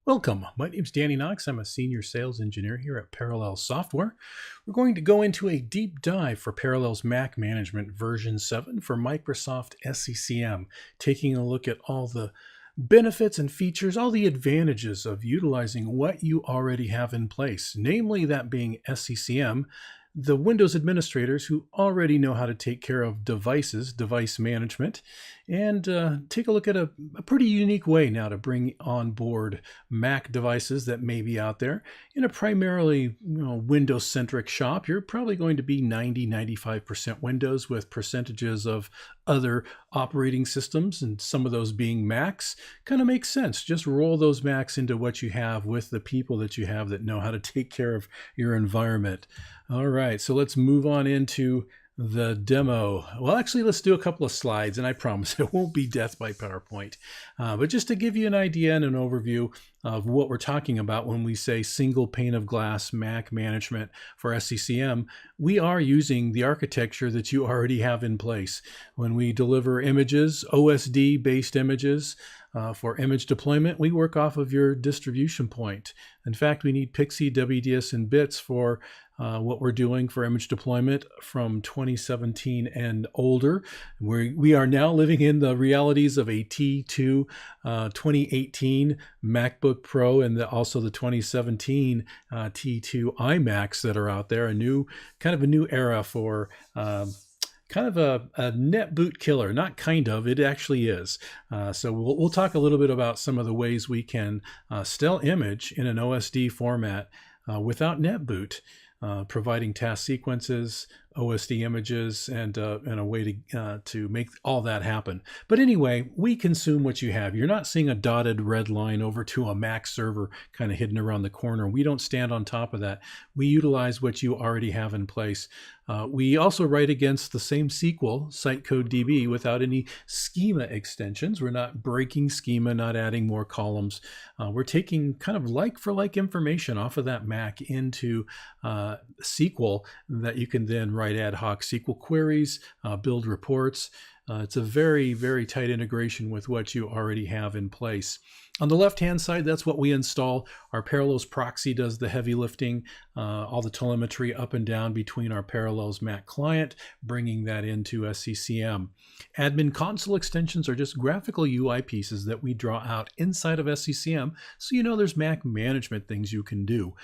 Welcome. My name is Danny Knox. I'm a senior sales engineer here at Parallel Software. We're going to go into a deep dive for Parallel's Mac Management version 7 for Microsoft SCCM, taking a look at all the benefits and features, all the advantages of utilizing what you already have in place, namely that being SCCM, the Windows administrators who already know how to take care of devices, device management, and take a look at a pretty unique way now to bring on board Mac devices that may be out there. In a primarily Windows-centric shop, you're probably going to be 90-95% Windows with percentages of other operating systems, and some of those being Macs. Kind of makes sense. Just roll those Macs into what you have with the people that you have that know how to take care of your environment. All right, so let's move on into the demo. Well, actually, let's do a couple of slides, and I promise it won't be death by PowerPoint. But just to give you an idea and an overview of what we're talking about when we say single pane of glass Mac management for SCCM, we are using the architecture that you already have in place. When we deliver images, OSD-based images, for image deployment, we work off of your distribution point. In fact, we need PXE, WDS, and bits for what we're doing for image deployment from 2017 and older. We are now living in the realities of a T2 2018 MacBook Pro and also the 2017 T2 iMacs that are out there. Kind of a new era for kind of a net boot killer. Not kind of, it actually is. So we'll talk a little bit about some of the ways we can still image in an OSD format without net boot, providing task sequences, OSD images, and a way to make all that happen. But anyway, we consume what you have. You're not seeing a dotted red line over to a Mac server kind of hidden around the corner. We don't stand on top of that. We utilize what you already have in place. We also write against the same SQL, SiteCodeDB, without any schema extensions. We're not breaking schema, not adding more columns. We're taking kind of like-for-like information off of that Mac into SQL that you can then write ad hoc SQL queries, build reports. It's a very, very tight integration with what you already have in place. On the left-hand side, that's what we install. Our Parallels proxy does the heavy lifting, all the telemetry up and down between our Parallels Mac client, bringing that into SCCM. Admin console extensions are just graphical UI pieces that we draw out inside of SCCM, so you know there's Mac management things you can do.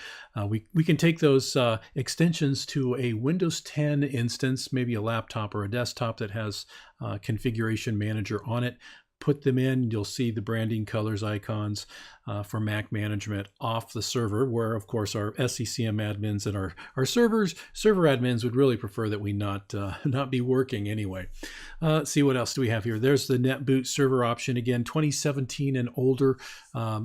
We can take those extensions to a Windows 10 instance, maybe a laptop or a desktop that has Configuration Manager on it. Put them in, you'll see the branding colors icons for Mac management off the server, where of course our SCCM admins and our server admins would really prefer that we not be working anyway. Let's see, what else do we have here? There's the NetBoot server option. Again, 2017 and older,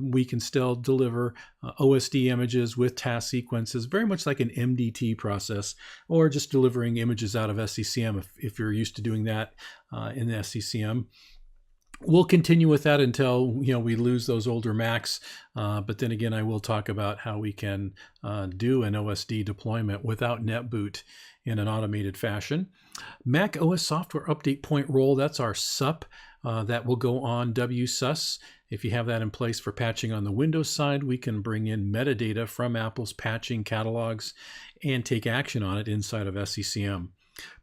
we can still deliver OSD images with task sequences, very much like an MDT process, or just delivering images out of SCCM if you're used to doing that in the SCCM. We'll continue with that until we lose those older Macs, but then again, I will talk about how we can do an OSD deployment without NetBoot in an automated fashion. Mac OS software update point role, that's our SUP that will go on WSUS. If you have that in place for patching on the Windows side, we can bring in metadata from Apple's patching catalogs and take action on it inside of SCCM.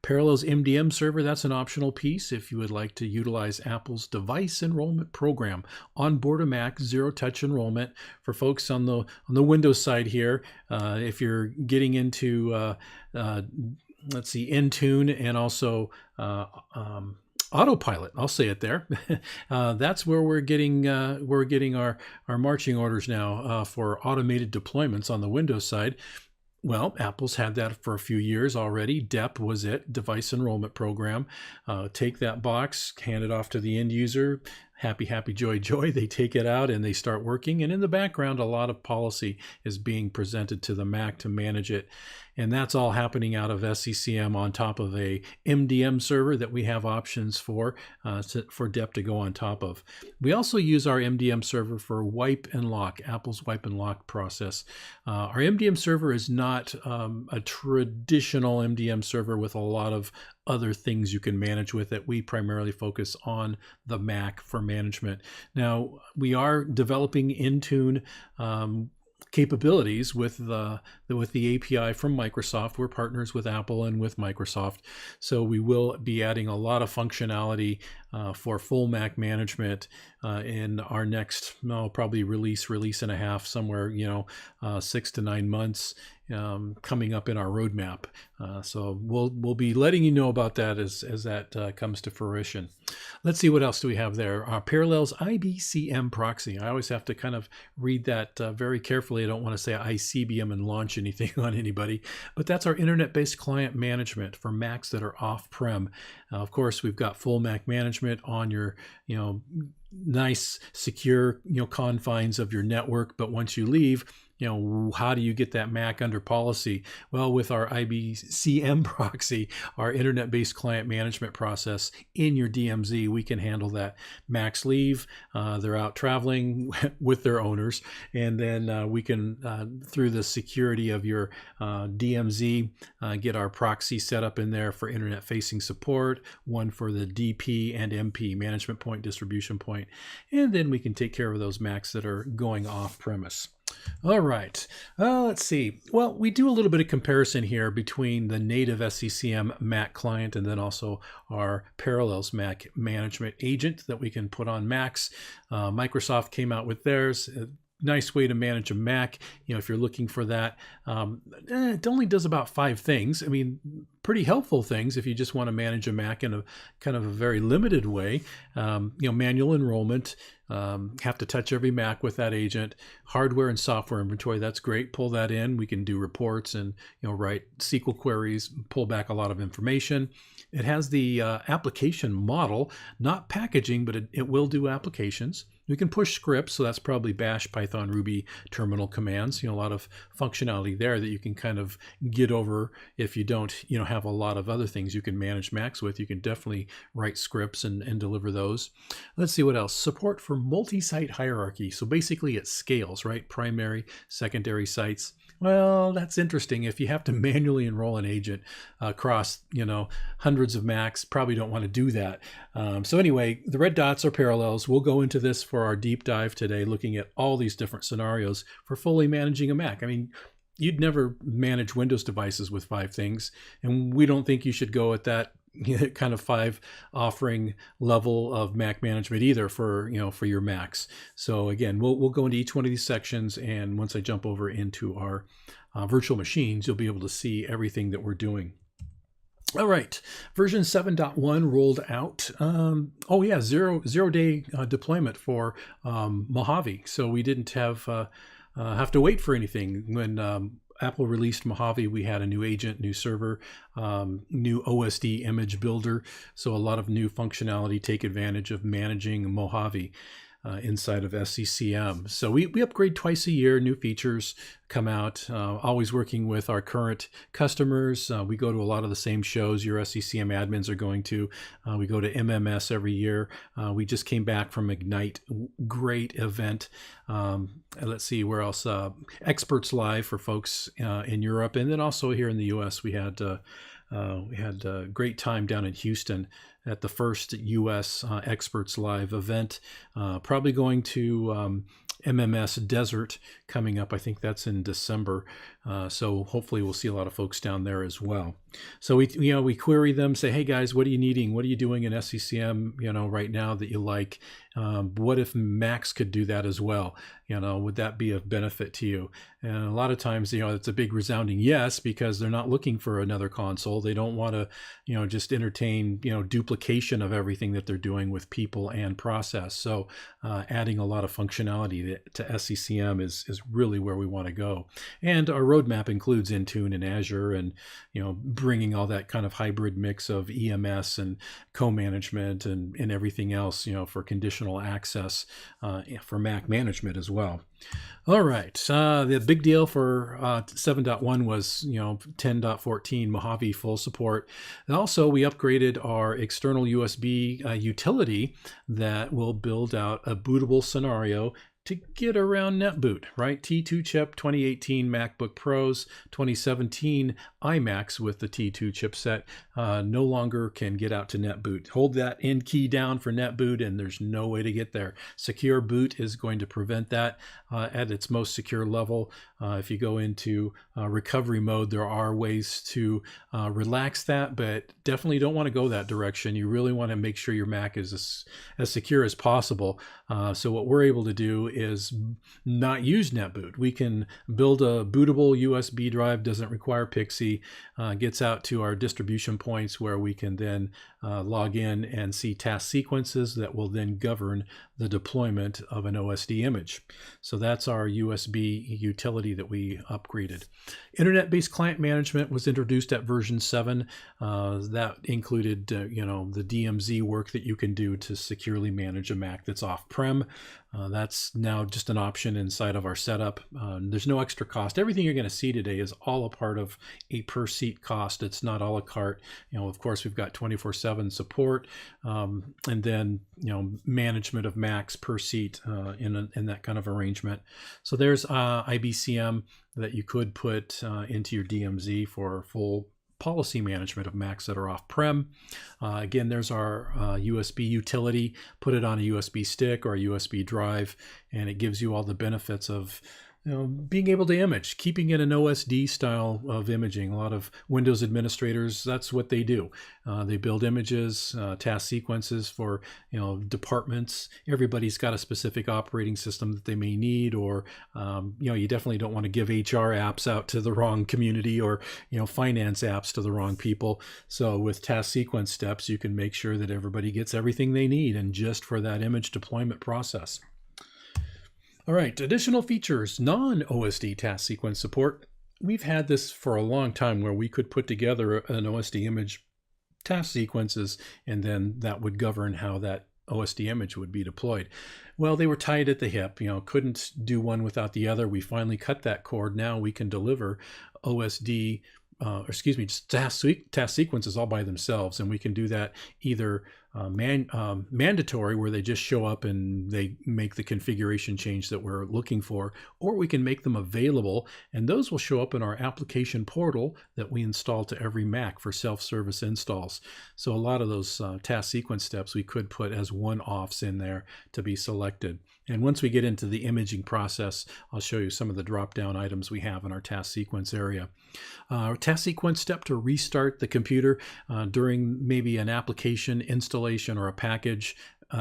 Parallels MDM server, that's an optional piece if you would like to utilize Apple's device enrollment program. On board a Mac, zero-touch enrollment. For folks on the Windows side here, if you're getting into, let's see, Intune and also Autopilot, I'll say it there. That's where we're getting our marching orders now for automated deployments on the Windows side. Well, Apple's had that for a few years already. DEP was it, Device Enrollment Program. Take that box, hand it off to the end user. Happy, happy, joy, joy. They take it out and they start working. And in the background, a lot of policy is being presented to the Mac to manage it. And that's all happening out of SCCM on top of a MDM server that we have options for DEP to go on top of. We also use our MDM server for wipe and lock, Apple's wipe and lock process. Our MDM server is not a traditional MDM server with a lot of other things you can manage with it. We primarily focus on the Mac for management. Now, we are developing Intune capabilities with the API from Microsoft. We're partners with Apple and with Microsoft, so we will be adding a lot of functionality for full Mac management in our next probably release and a half, somewhere 6 to 9 months coming up in our roadmap. So we'll be letting you know about that as that comes to fruition. Let's see, what else do we have there? Parallels IBCM proxy. I always have to kind of read that very carefully. I don't want to say ICBM and launch anything on anybody, but that's our internet-based client management for Macs that are off-prem. Of course, we've got full Mac management on your, nice, secure, confines of your network. But once you leave, how do you get that Mac under policy? Well, with our IBCM proxy, our internet-based client management process in your DMZ, we can handle that. Macs leave, they're out traveling with their owners, and then we can, through the security of your DMZ, get our proxy set up in there for internet-facing support, one for the DP and MP, management point, distribution point, and then we can take care of those Macs that are going off-premise. All right, let's see. Well, we do a little bit of comparison here between the native SCCM Mac client and then also our Parallels Mac management agent that we can put on Macs. Microsoft came out with theirs. Nice way to manage a Mac, if you're looking for that. It only does about 5 things. I mean, pretty helpful things if you just want to manage a Mac in a kind of a very limited way. Manual enrollment, have to touch every Mac with that agent. Hardware and software inventory, that's great. Pull that in. We can do reports and write SQL queries, pull back a lot of information. It has the application model, not packaging, but it will do applications. We can push scripts, so that's probably Bash, Python, Ruby, terminal commands. A lot of functionality there that you can kind of get over if you don't, have a lot of other things you can manage Macs with. You can definitely write scripts and deliver those. Let's see what else. Support for multi-site hierarchy. So basically it scales, right? Primary, secondary sites. Well, that's interesting. If you have to manually enroll an agent across, hundreds of Macs, probably don't want to do that. So anyway, the red dots are Parallels. We'll go into this for our deep dive today, looking at all these different scenarios for fully managing a Mac. I mean, you'd never manage Windows devices with 5 things, and we don't think you should go at that kind of 5 offering level of Mac management either for your Macs. So again, we'll go into each one of these sections, and once I jump over into our virtual machines, you'll be able to see everything that we're doing. All right, version 7.1 rolled out. Zero-day deployment for Mojave. So we didn't have to wait for anything. When Apple released Mojave, we had a new agent, new server, new OSD image builder. So a lot of new functionality, take advantage of managing Mojave inside of SCCM. So we upgrade twice a year, new features come out, always working with our current customers. We go to a lot of the same shows your SCCM admins are going to. We go to MMS every year. We just came back from Ignite, great event. Let's see where else. Experts Live for folks in Europe, and then also here in the US, we had a great time down in Houston at the first US Experts Live event. Probably going to MMS Desert coming up. I think that's in December. So hopefully we'll see a lot of folks down there as well. So we query them, say, hey guys, what are you needing? What are you doing in SCCM, right now that you like? What if Macs could do that as well? Would that be of benefit to you? And a lot of times, it's a big resounding yes, because they're not looking for another console. They don't want to, just entertain, duplication of everything that they're doing with people and process. So adding a lot of functionality to SCCM is really where we want to go. And our roadmap includes Intune and Azure, and bringing all that kind of hybrid mix of EMS and co-management and everything else, for conditional access for Mac management as well. All right, the big deal for 7.1 was 10.14 Mojave full support. And also, we upgraded our external USB utility that will build out a bootable scenario to get around NetBoot, right? T2 chip, 2018 MacBook Pros, 2017 iMacs with the T2 chipset no longer can get out to NetBoot. Hold that N key down for NetBoot and there's no way to get there. Secure Boot is going to prevent that at its most secure level. If you go into recovery mode, there are ways to relax that, but definitely don't want to go that direction. You really want to make sure your Mac is as secure as possible. So what we're able to do is not use NetBoot. We can build a bootable USB drive, doesn't require Pixie, gets out to our distribution points where we can then log in and see task sequences that will then govern the deployment of an OSD image. So that's our USB utility that we upgraded. Internet-based client management was introduced at version 7. That included the DMZ work that you can do to securely manage a Mac that's off-prem. That's now just an option inside of our setup. There's no extra cost. Everything you're going to see today is all a part of a per seat cost. It's not a la carte. Of course, we've got 24/7 support, and then management of Macs per seat in that kind of arrangement. So there's IBCM that you could put into your DMZ for full policy management of Macs that are off-prem. Again, there's our USB utility. Put it on a USB stick or a USB drive, and it gives you all the benefits of being able to image, keeping it an OSD style of imaging. A lot of Windows administrators, that's what they do. They build images, task sequences for departments. Everybody's got a specific operating system that they may need, or you definitely don't want to give HR apps out to the wrong community, or finance apps to the wrong people. So with task sequence steps, you can make sure that everybody gets everything they need, and just for that image deployment process. All right, additional features, non-OSD task sequence support. We've had this for a long time where we could put together an OSD image, task sequences, and then that would govern how that OSD image would be deployed. Well, they were tied at the hip, couldn't do one without the other. We finally cut that cord. Now we can deliver OSD, just task sequences all by themselves, and we can do that either mandatory, where they just show up and they make the configuration change that we're looking for, or we can make them available, and those will show up in our application portal that we install to every Mac for self-service installs. So a lot of those task sequence steps we could put as one-offs in there to be selected. And once we get into the imaging process, I'll show you some of the drop-down items we have in our task sequence area. Task sequence step to restart the computer during maybe an application installation or a package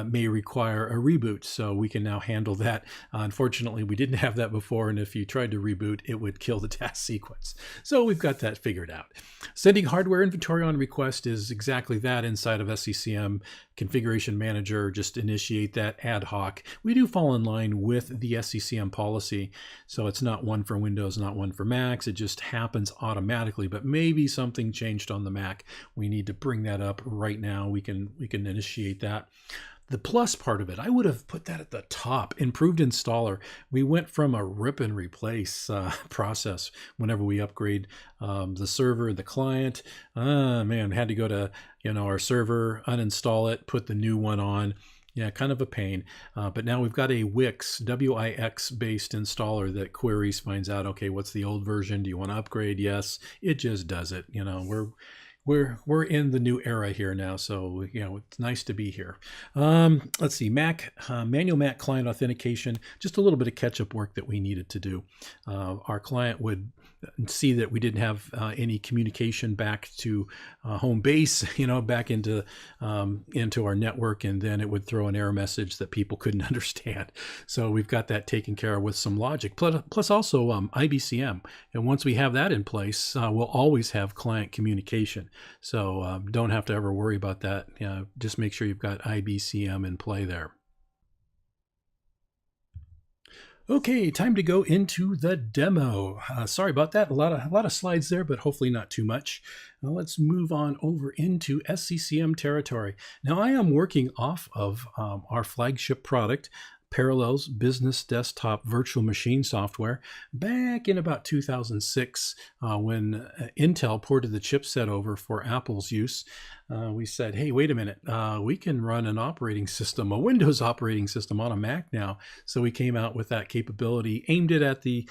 may require a reboot, so we can now handle that. Unfortunately, we didn't have that before, and if you tried to reboot, it would kill the task sequence. So we've got that figured out. Sending hardware inventory on request is exactly that inside of SCCM. Configuration Manager, just initiate that ad hoc. We do fall in line with the SCCM policy, so it's not one for Windows, not one for Macs. It just happens automatically, but maybe something changed on the Mac. We need to bring that up right now. We can initiate that. The plus part of it, I would have put that at the top. Improved installer. We went from a rip and replace process whenever we upgrade the server and the client. Man, had to go to our server, uninstall it, put the new one on. Yeah, kind of a pain. But now we've got a Wix, WIX based installer that queries, finds out, okay, what's the old version? Do you want to upgrade? Yes, it just does it. We're in the new era here now, so it's nice to be here. Let's see, Mac manual Mac client authentication, just a little bit of catch-up work that we needed to do. Our client would see that we didn't have any communication back to home base, back into our network, and then it would throw an error message that people couldn't understand. So we've got that taken care of with some logic, plus also IBCM. And once we have that in place, we'll always have client communication. So don't have to ever worry about that. Just make sure you've got IBCM in play there. Okay, time to go into the demo. Sorry about that. A lot of slides there, but hopefully not too much. Now let's move on over into SCCM territory. Now I am working off of our flagship product, Parallels Business Desktop Virtual Machine software back in about 2006 when Intel ported the chipset over for Apple's use. We said, hey, wait a minute, we can run an operating system, a Windows operating system on a Mac now. So we came out with that capability, aimed it at the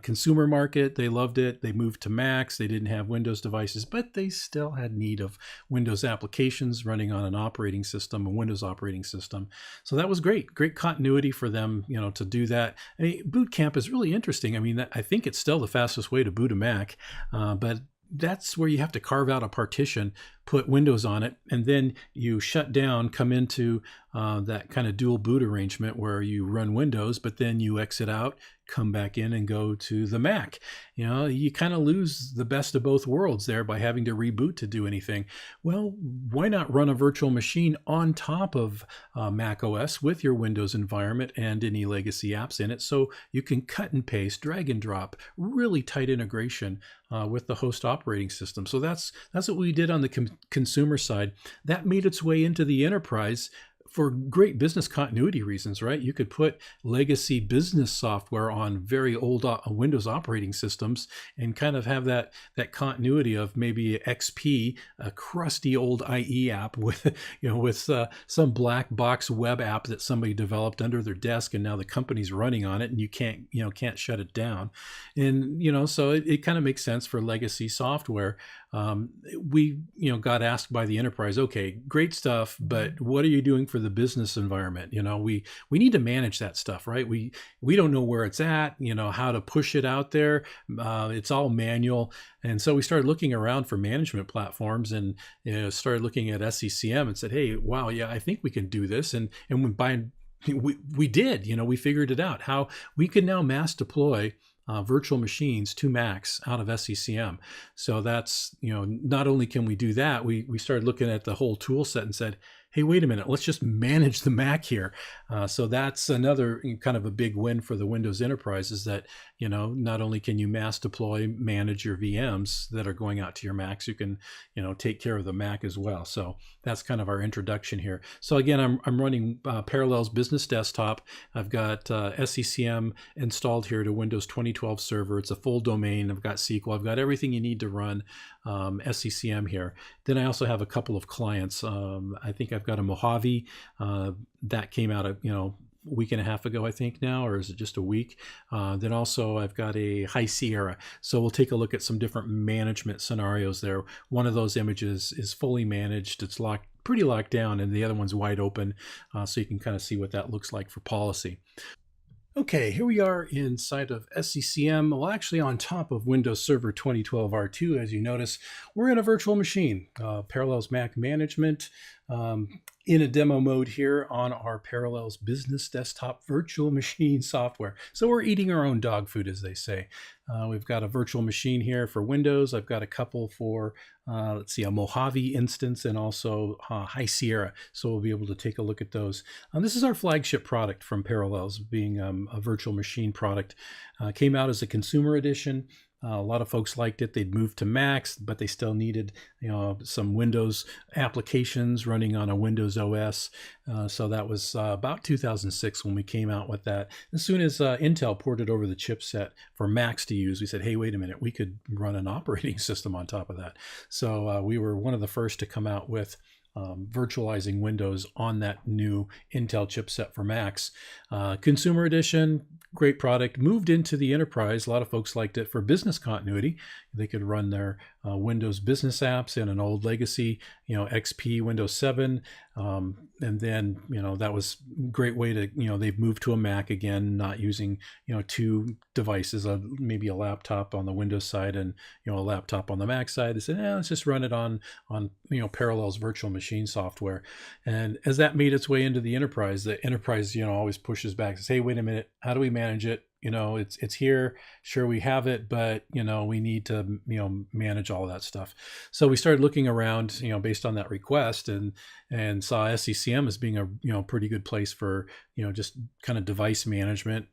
consumer market. They loved it. They moved to Macs. They didn't have Windows devices, but they still had need of Windows applications running on an operating system, a Windows operating system. So that was great continuity for them, to do that. I mean, boot camp is really interesting. I mean, I think it's still the fastest way to boot a Mac, but that's where you have to carve out a partition, put Windows on it, and then you shut down, come into that kind of dual boot arrangement where you run Windows, but then you exit out, come back in and go to the Mac. You kind of lose the best of both worlds there by having to reboot to do anything. Well, why not run a virtual machine on top of Mac OS with your Windows environment and any legacy apps in it, so you can cut and paste, drag and drop, really tight integration with the host operating system. So that's what we did on the consumer side. That made its way into the enterprise for great business continuity reasons, right? You could put legacy business software on very old Windows operating systems and kind of have that continuity of maybe XP, a crusty old IE app with some black box web app that somebody developed under their desk, and now the company's running on it, and you can't shut it down. And so it kind of makes sense for legacy software. We got asked by the enterprise, okay, great stuff, but what are you doing for the business environment? We need to manage that stuff, right? We don't know where it's at, how to push it out there. It's all manual. And so we started looking around for management platforms and started looking at SCCM and said, hey, wow, yeah, I think we can do this. And we did, we figured it out, how we can now mass deploy virtual machines to Macs out of SCCM. So that's, not only can we do that, we started looking at the whole tool set and said, hey, wait a minute, let's just manage the Mac here. So that's another kind of a big win for the Windows enterprise, is that, not only can you mass deploy, manage your VMs that are going out to your Macs, you can, take care of the Mac as well. So that's kind of our introduction here. So again, I'm running Parallels Business Desktop. I've got SCCM installed here to Windows 2012 Server. It's a full domain. I've got SQL. I've got everything you need to run SCCM here. Then I also have a couple of clients. I think I've got a Mojave that came out a week and a half ago, I think now, or is it just a week? Then also I've got a High Sierra. So we'll take a look at some different management scenarios there. One of those images is fully managed. It's pretty locked down, and the other one's wide open. So you can kind of see what that looks like for policy. Okay, here we are inside of SCCM. Well, actually on top of Windows Server 2012 R2, as you notice, we're in a virtual machine, Parallels Mac Management, in a demo mode here on our Parallels Business Desktop Virtual Machine software. So we're eating our own dog food, as they say. We've got a virtual machine here for Windows. I've got a couple for, let's see, a Mojave instance and also High Sierra. So we'll be able to take a look at those. This is our flagship product from Parallels, being a virtual machine product. Came out as a consumer edition. A lot of folks liked it. They'd moved to Macs, but they still needed, some Windows applications running on a Windows OS. So that was about 2006 when we came out with that. As soon as Intel ported over the chipset for Macs to use, we said, hey, wait a minute, we could run an operating system on top of that. So we were one of the first to come out with virtualizing Windows on that new Intel chipset for Macs. Consumer edition, great product. Moved into the enterprise. A lot of folks liked it for business continuity. They could run their Windows business apps in an old legacy, XP, Windows 7. And then, that was a great way to, they've moved to a Mac again, not using, two devices, maybe a laptop on the Windows side and, a laptop on the Mac side. They said, let's just run it on Parallels virtual machine software. And as that made its way into the enterprise always pushes back, says, hey, wait a minute, how do we manage it? It's here. Sure, we have it, but we need to manage all of that stuff. So we started looking around, based on that request, and saw SCCM as being a pretty good place for just kind of device management,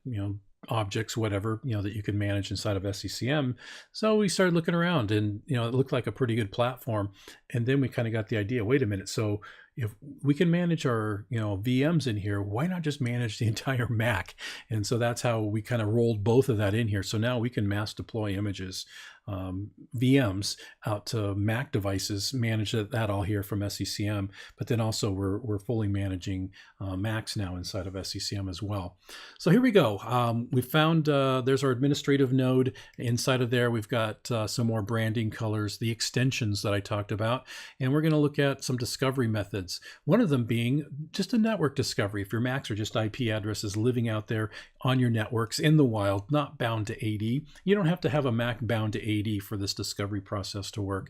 objects, whatever, that you can manage inside of SCCM. So we started looking around, and it looked like a pretty good platform. And then we kind of got the idea, wait a minute, so if we can manage our VMs in here, why not just manage the entire Mac? And so that's how we kind of rolled both of that in here. So now we can mass deploy images, VMs out to Mac devices, manage that all here from SCCM. But then also we're fully managing Macs now inside of SCCM as well. So here we go. We found there's our administrative node. Inside of there, we've got some more branding colors, the extensions that I talked about, and we're going to look at some discovery methods. One of them being just a network discovery. If your Macs are just IP addresses living out there on your networks in the wild, not bound to AD, you don't have to have a Mac bound to AD for this discovery process to work.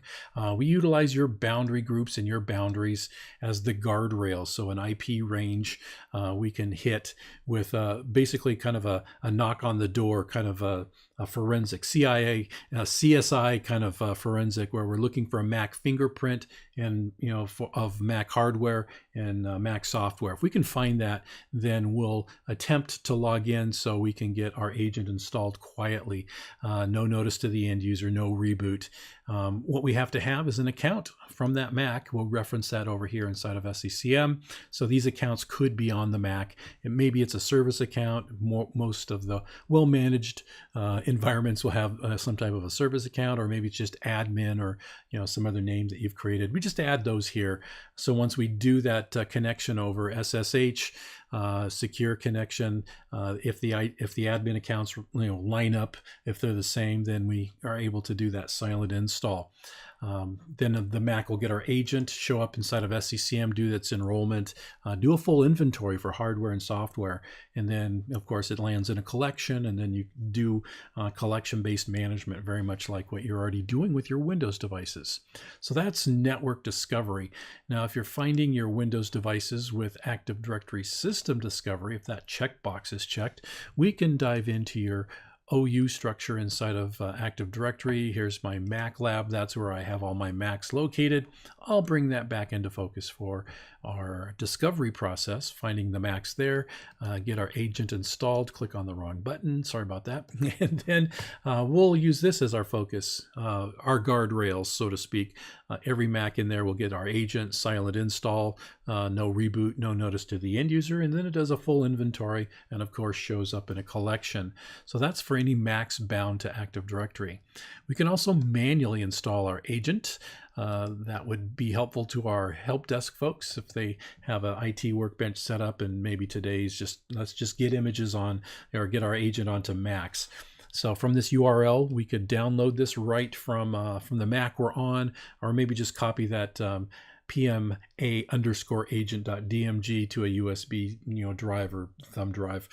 We utilize your boundary groups and your boundaries as the guardrails. So an IP range we can hit with basically kind of a knock on the door, kind of a forensic CIA, CSI kind of forensic, where we're looking for a Mac fingerprint and of Mac hardware and Mac software. If we can find that, then we'll attempt to log in so we can get our agent installed quietly. No notice to the end user, no reboot. What we have to have is an account from that Mac. We'll reference that over here inside of SCCM. So these accounts could be on the Mac. And maybe it's a service account. Most of the well-managed environments will have some type of a service account, or maybe it's just admin or some other name that you've created. We just add those here. So once we do that connection over SSH, secure connection, if the admin accounts line up, if they're the same, then we are able to do that silent install. Then the Mac will get our agent, show up inside of SCCM, do its enrollment, do a full inventory for hardware and software, and then of course it lands in a collection, and then you do collection-based management, very much like what you're already doing with your Windows devices. So that's network discovery. Now, if you're finding your Windows devices with Active Directory system discovery, if that checkbox is checked, we can dive into your OU structure inside of Active Directory. Here's my Mac lab. That's where I have all my Macs located. I'll bring that back into focus for our discovery process, finding the Macs there, get our agent installed, click on the wrong button, sorry about that, and then we'll use this as our focus, our guardrails, so to speak. Every Mac in there will get our agent, silent install, no reboot, no notice to the end user, and then it does a full inventory and of course shows up in a collection. So that's for any Macs bound to Active Directory. We can also manually install our agent. That would be helpful to our help desk folks if they have an IT workbench set up, and maybe today's just let's just get images on or get our agent onto Macs. So from this URL, we could download this right from the Mac we're on, or maybe just copy that PMA_agent.dmg to a USB drive or thumb drive.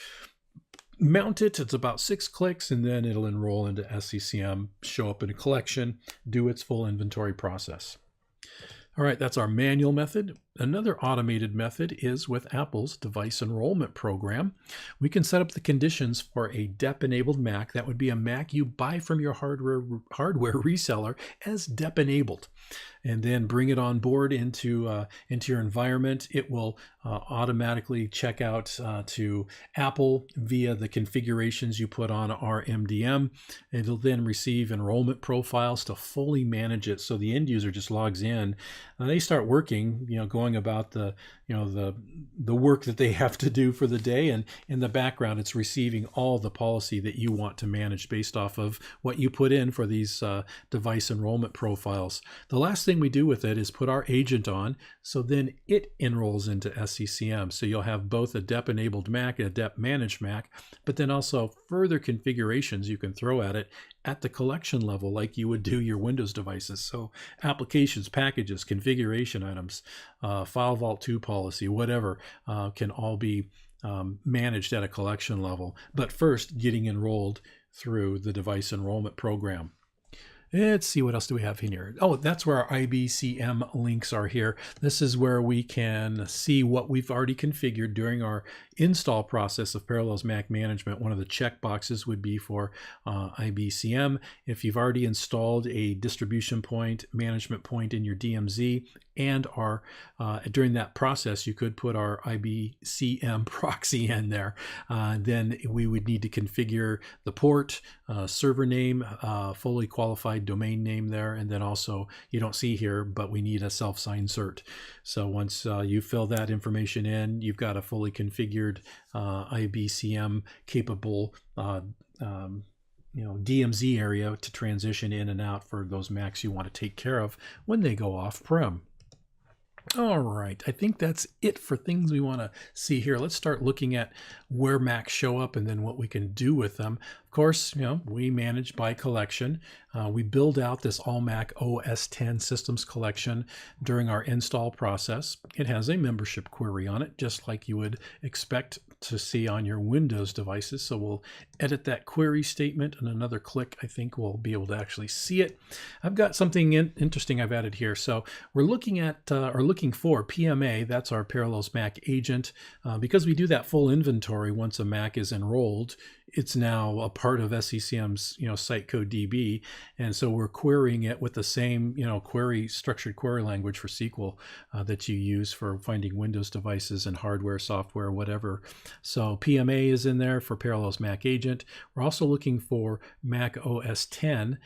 Mount it, it's about 6 clicks, and then it'll enroll into SCCM, show up in a collection, do its full inventory process. All right, that's our manual method. Another automated method is with Apple's device enrollment program. We can set up the conditions for a DEP-enabled Mac. That would be a Mac you buy from your hardware reseller as DEP-enabled, and then bring it on board into your environment. It will automatically check out to Apple via the configurations you put on RMDM. It'll then receive enrollment profiles to fully manage it. So the end user just logs in, and they start working, going about the work that they have to do for the day, and in the background it's receiving all the policy that you want to manage based off of what you put in for these device enrollment profiles. The last thing we do with it is put our agent on, so then it enrolls into SCCM. So you'll have both a DEP enabled Mac and a DEP managed Mac, but then also further configurations you can throw at it at the collection level like you would do your Windows devices. So applications, packages, configuration items, file vault 2 policy, whatever, can all be managed at a collection level. But first, getting enrolled through the device enrollment program. Let's see, what else do we have here? Oh, that's where our IBCM links are here. This is where we can see what we've already configured during our install process of Parallels Mac Management. One of the check boxes would be for IBCM. If you've already installed a distribution point, management point in your DMZ, and during that process, you could put our IBCM proxy in there. Then we would need to configure the port, server name, fully qualified specified domain name there. And then also, you don't see here, but we need a self-signed cert. So once you fill that information in, you've got a fully configured IBCM capable DMZ area to transition in and out for those Macs you want to take care of when they go off-prem. All right, I think that's it for things we want to see here. Let's start looking at where Macs show up and then what we can do with them. Of course, we manage by collection. We build out this All Mac OS X systems collection during our install process. It has a membership query on it, just like you would expect to see on your Windows devices. So we'll edit that query statement, and another click, I think we'll be able to actually see it. I've got something interesting I've added here. So we're looking at looking for PMA. That's our Parallels Mac agent. Because we do that full inventory once a Mac is enrolled, it's now a part of SCCM's site code DB, and so we're querying it with the same structured query language for SQL that you use for finding Windows devices and hardware, software, whatever. So PMA is in there for Parallels Mac agent. We're also looking for Mac OS X.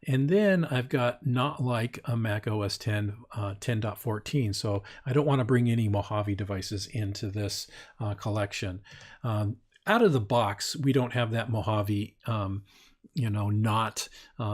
And then I've got not like a Mac OS X 10.14. So I don't want to bring any Mojave devices into this collection. Out of the box, we don't have that Mojave not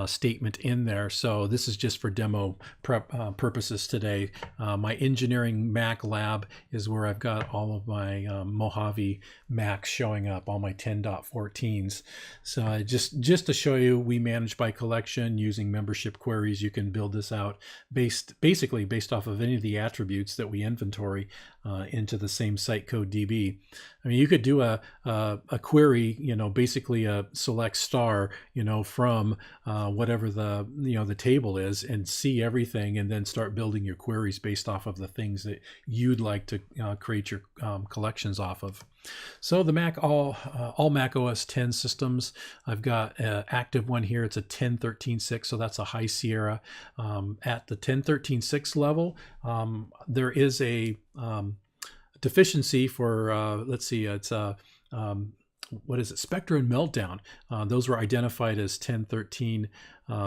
statement in there. So this is just for demo purposes today. My engineering Mac lab is where I've got all of my Mojave Macs showing up, all my 10.14s. So just to show you, we manage by collection using membership queries. You can build this out basically based off of any of the attributes that we inventory into the same site code DB. I mean, you could do a query, basically a select star, from whatever the table is, and see everything, and then start building your queries based off of the things that you'd like to create your collections off of. So the Mac all Mac OS X systems, I've got an active one here. It's a 10.13.6, so that's a High Sierra. At the 10.13.6 level, there is a deficiency for let's see, it's what is it? Spectre and Meltdown. Those were identified as 10.13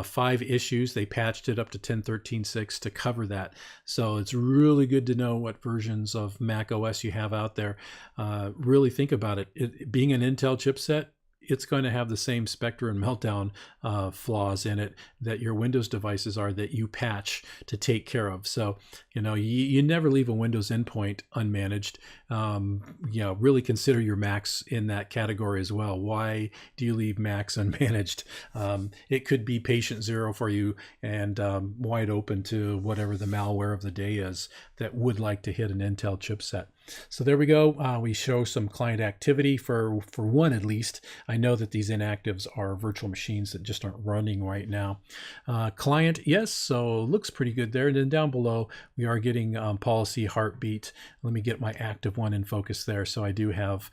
5 issues. They patched it up to 10.13.6 to cover that. So it's really good to know what versions of Mac OS you have out there. Really think about it. Being an Intel chipset, it's going to have the same Spectre and Meltdown flaws in it that your Windows devices are, that you patch to take care of. So, you never leave a Windows endpoint unmanaged. Really consider your Macs in that category as well. Why do you leave Macs unmanaged? It could be patient zero for you, and wide open to whatever the malware of the day is that would like to hit an Intel chipset. So there we go. We show some client activity for one at least. I know that these inactives are virtual machines that just aren't running right now. Client, yes, so looks pretty good there. And then down below, we are getting policy, heartbeat. Let me get my active one in focus there. So I do have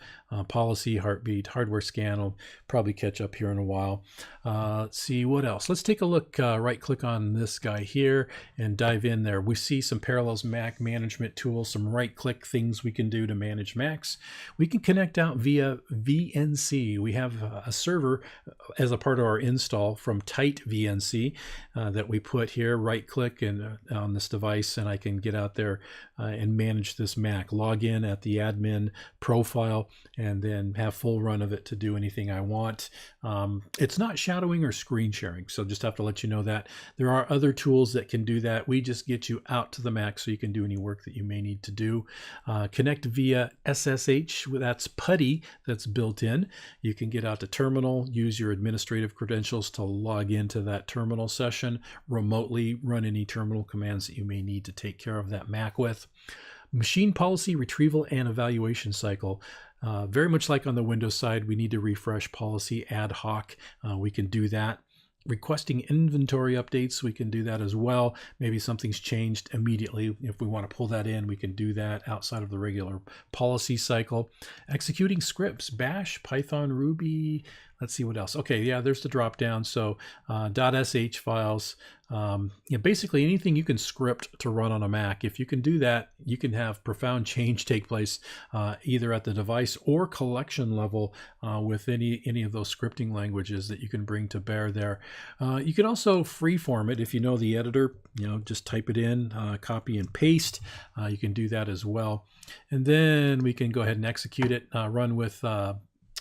policy, heartbeat, hardware scan. I'll probably catch up here in a while. Let's see what else. Let's take a look, right click on this guy here and dive in there. We see some Parallels Mac management tools, some right click things we can do to manage Macs. We can connect out via VNC. We have a server as a part of our install from Tight VNC that we put here. Right click and on this device, and I can get out there and manage this Mac. Log in at the admin profile and then have full run of it to do anything I want. It's not shadowing or screen sharing, so just have to let you know that. There are other tools that can do that. We just get you out to the Mac so you can do any work that you may need to do. Connect via SSH, that's PuTTY that's built in. You can get out to terminal, use your administrative credentials to log into that terminal session, remotely run any terminal commands that you may need to take care of that Mac with. Machine policy retrieval and evaluation cycle. Very much like on the Windows side, we need to refresh policy ad hoc. We can do that. Requesting inventory updates, we can do that as well. Maybe something's changed immediately. If we want to pull that in, we can do that outside of the regular policy cycle. Executing scripts, Bash, Python, Ruby. let's see what else. Okay, yeah, there's the drop down. So .sh files, basically anything you can script to run on a Mac. If you can do that, you can have profound change take place either at the device or collection level with any of those scripting languages that you can bring to bear there. You can also freeform it if you know the editor. Just type it in, copy and paste. You can do that as well. And then we can go ahead and execute it, run with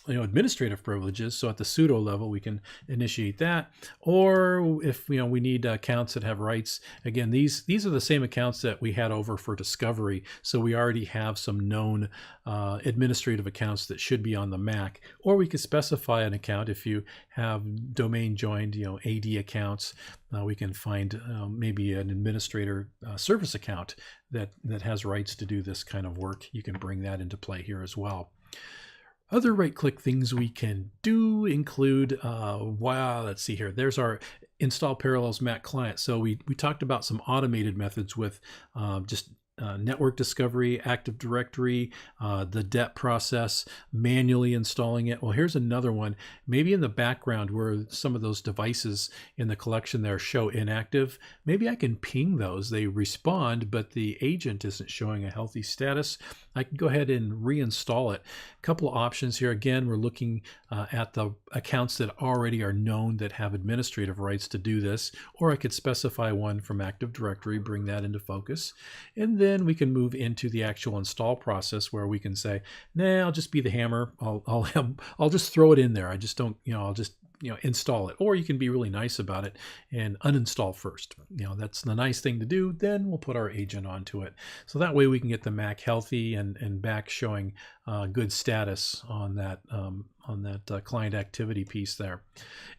administrative privileges. So at the sudo level, we can initiate that. Or if we need accounts that have rights, again, these are the same accounts that we had over for discovery. So we already have some known administrative accounts that should be on the Mac. Or we could specify an account if you have domain joined, AD accounts. We can find maybe an administrator service account that has rights to do this kind of work. You can bring that into play here as well. Other right-click things we can do include, let's see here. There's our install Parallels Mac client. So we talked about some automated methods with just network discovery, Active Directory, the DEP process, manually installing it. Well, here's another one. Maybe in the background where some of those devices in the collection there show inactive, maybe I can ping those. They respond, but the agent isn't showing a healthy status. I can go ahead and reinstall it. A couple of options here. Again, we're looking at the accounts that already are known that have administrative rights to do this, or I could specify one from Active Directory, bring that into focus. And then we can move into the actual install process where we can say, nah, I'll just be the hammer. I'll just throw it in there. I just don't, I'll just install it. Or you can be really nice about it and uninstall first. That's the nice thing to do. Then we'll put our agent onto it. So that way we can get the Mac healthy and back showing good status on that client activity piece there.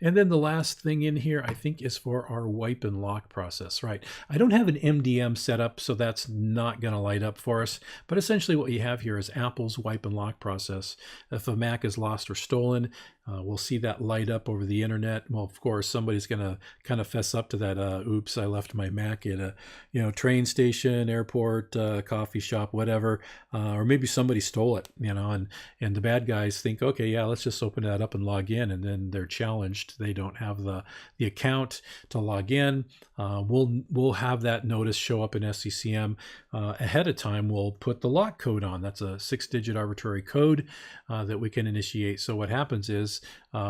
And then the last thing in here, I think, is for our wipe and lock process, right? I don't have an MDM set up, so that's not going to light up for us. But essentially what you have here is Apple's wipe and lock process. If a Mac is lost or stolen, we'll see that light up over the internet. Well, of course, somebody's going to kind of fess up to that. Oops, I left my Mac at a train station, airport, coffee shop, whatever. Or maybe somebody stole it, and the bad guys think, okay, yeah, let's just open that up and log in, and then they're challenged. They don't have the account to log in. We'll have that notice show up in SCCM ahead of time. We'll put the lock code on. That's a 6-digit arbitrary code that we can initiate. So what happens is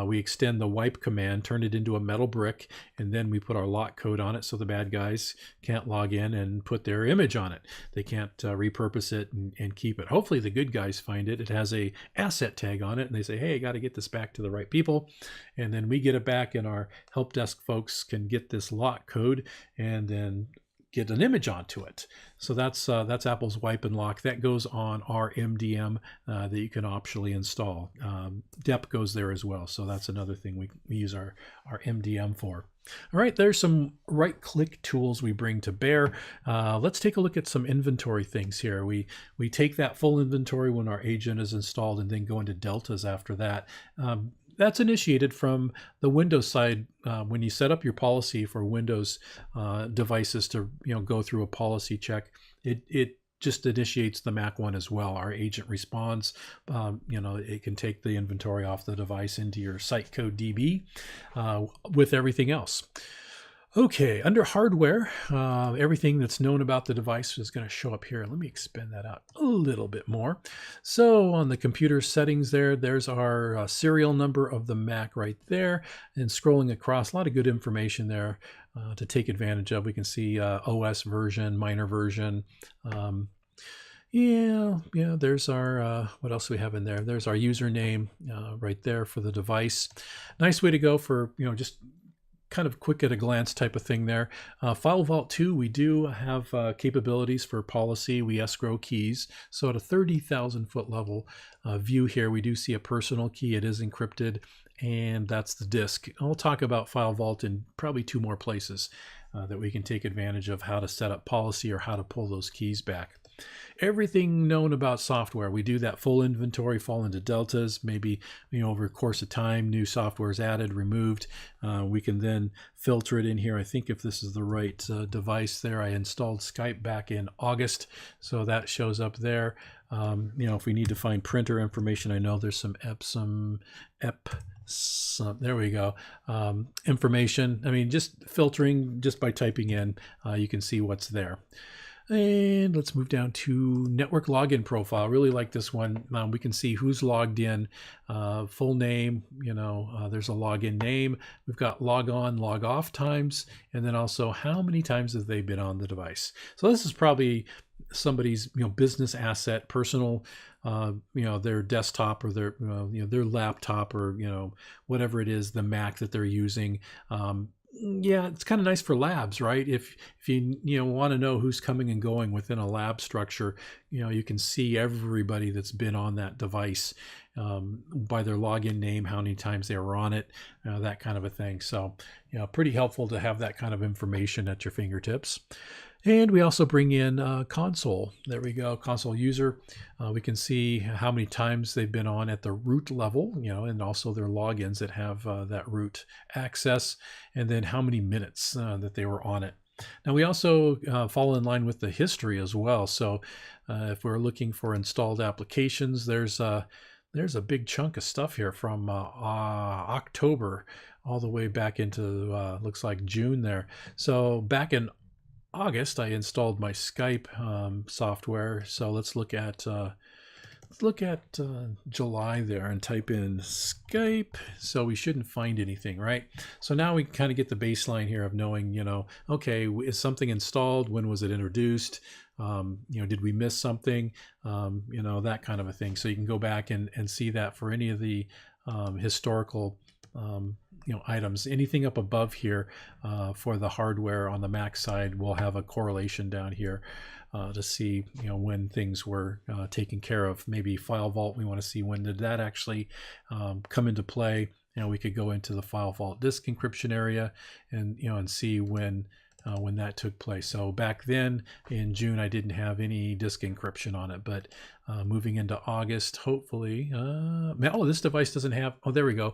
we extend the wipe command, turn it into a metal brick, and then we put our lock code on it so the bad guys can't log in and put their image on it. They can't repurpose it and keep it. Hopefully the good guys find it. It has a asset tag on it, and they say, hey, I got to get this back to the right people. And then we get it back, and our help desk folks can get this lock code and then get an image onto it. So that's Apple's wipe and lock. That goes on our MDM that you can optionally install. DEP goes there as well. So that's another thing we use our MDM for. All right, there's some right-click tools we bring to bear. Let's take a look at some inventory things here. We take that full inventory when our agent is installed and then go into deltas after that. That's initiated from the Windows side. When you set up your policy for Windows devices to go through a policy check, it just initiates the Mac one as well. Our agent responds. It can take the inventory off the device into your site code DB with everything else. Okay, under hardware, everything that's known about the device is going to show up here. Let me expand that out a little bit more. So on the computer settings there's our serial number of the Mac right there. And scrolling across, a lot of good information there to take advantage of. We can see OS version, minor version. There's our, what else do we have in there? There's our username right there for the device. Nice way to go for, just kind of quick at a glance type of thing there. File Vault 2, we do have capabilities for policy. We escrow keys. So at a 30,000 foot level view here, we do see a personal key. It is encrypted, and that's the disk. I'll talk about File Vault in probably 2 more places that we can take advantage of how to set up policy or how to pull those keys back. Everything known about software, we do that full inventory, fall into deltas, maybe over the course of time, new software is added, removed. We can then filter it in here. I think if this is the right device there, I installed Skype back in August, so that shows up there. If we need to find printer information, I know there's some Epson So there we go. Information. I mean, just filtering just by typing in, you can see what's there. And let's move down to network login profile. Really like this one. We can see who's logged in, full name, there's a login name. We've got log on, log off times, and then also how many times have they been on the device. So this is probably somebody's business asset, personal, their desktop or their laptop or whatever it is, the Mac that they're using. Yeah, it's kind of nice for labs, right? If you want to know who's coming and going within a lab structure, you can see everybody that's been on that device by their login name, how many times they were on it, that kind of a thing. So, pretty helpful to have that kind of information at your fingertips. And we also bring in console. There we go, console user. We can see how many times they've been on at the root level, and also their logins that have that root access, and then how many minutes that they were on it. Now we also fall in line with the history as well. So if we're looking for installed applications, there's a big chunk of stuff here from October all the way back into looks like June there. So back in August, I installed my Skype software. So let's look at July there and type in Skype. So we shouldn't find anything, right? So now we kind of get the baseline here of knowing, okay, is something installed? When was it introduced? Did we miss something? That kind of a thing. So you can go back and see that for any of the historical items. Anything up above here for the hardware on the Mac side will have a correlation down here to see when things were taken care of. Maybe File Vault, we want to see when did that actually come into play. We could go into the File Vault disk encryption area and see when that took place. So back then in June, I didn't have any disk encryption on it, but moving into August, hopefully, this device doesn't have, there we go.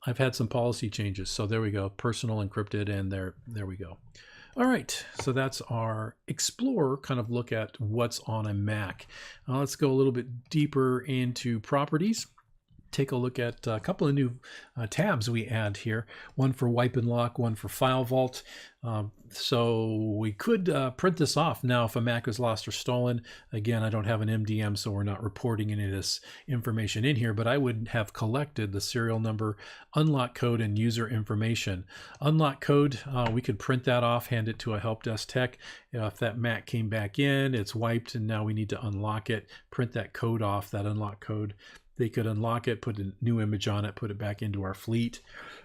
I've had some policy changes. So there we go, personal encrypted, and there we go. All right, so that's our Explorer kind of look at what's on a Mac. Let's go a little bit deeper into properties. Take a look at a couple of new tabs we add here. One for Wipe and Lock, one for File Vault. So we could print this off. Now, if a Mac is lost or stolen, again, I don't have an MDM, so we're not reporting any of this information in here, but I would have collected the serial number, unlock code, and user information. Unlock code, we could print that off, hand it to a help desk tech. If that Mac came back in, it's wiped, and now we need to unlock it, print that code off, that unlock code. They could unlock it, put a new image on it, put it back into our fleet.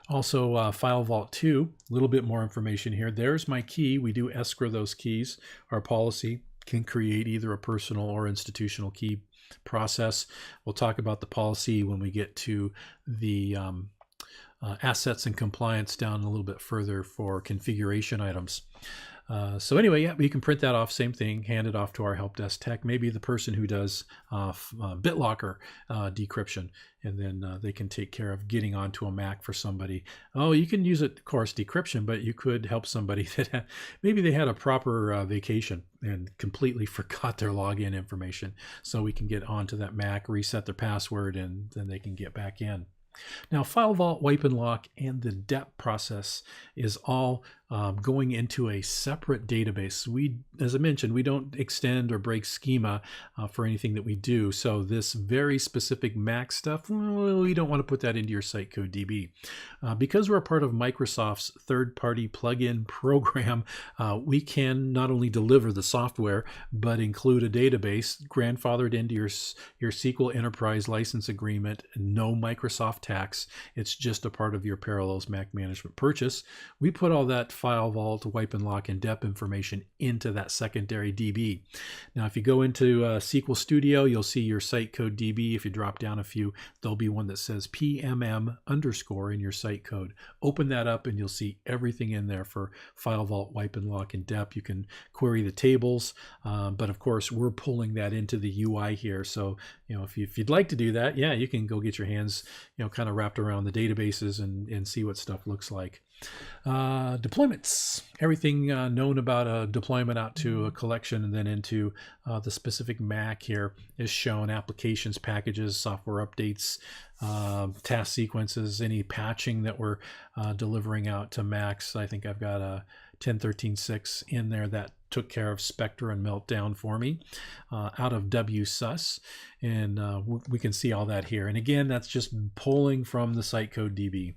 Also, File Vault 2, a little bit more information here. There's my key. We do escrow those keys. Our policy can create either a personal or institutional key process. We'll talk about the policy when we get to the assets and compliance down a little bit further for configuration items. So anyway, yeah, we can print that off, same thing, hand it off to our help desk tech, maybe the person who does BitLocker decryption, and then they can take care of getting onto a Mac for somebody. Oh, you can use it, of course, decryption, but you could help somebody that maybe they had a proper vacation and completely forgot their login information. So we can get onto that Mac, reset their password, and then they can get back in. Now, File Vault, Wipe and Lock, and the DEP process is all going into a separate database. We, as I mentioned, we don't extend or break schema for anything that we do. So this very specific Mac stuff, well, we don't want to put that into your Sitecode DB. Because we're a part of Microsoft's third-party plugin program, we can not only deliver the software, but include a database grandfathered into your SQL Enterprise license agreement, no Microsoft tax. It's just a part of your Parallels Mac management purchase. We put all that File Vault, Wipe and Lock, and DEP information into that secondary DB. Now, if you go into SQL Studio, you'll see your Sitecode DB. If you drop down a few, there'll be one that says PMM underscore in your Sitecode. Open that up and you'll see everything in there for File Vault, Wipe and Lock, and DEP. You can query the tables, but of course, we're pulling that into the UI here. So if you'd like to do that, yeah, you can go get your hands, kind of wrapped around the databases and see what stuff looks like. Deployments, everything known about a deployment out to a collection and then into the specific Mac here is shown. Applications, packages, software updates, task sequences, any patching that we're delivering out to Macs. I think I've got a 10.13.6 in there that took care of Spectre and Meltdown for me out of WSUS, and we can see all that here. And again, that's just pulling from the site code DB.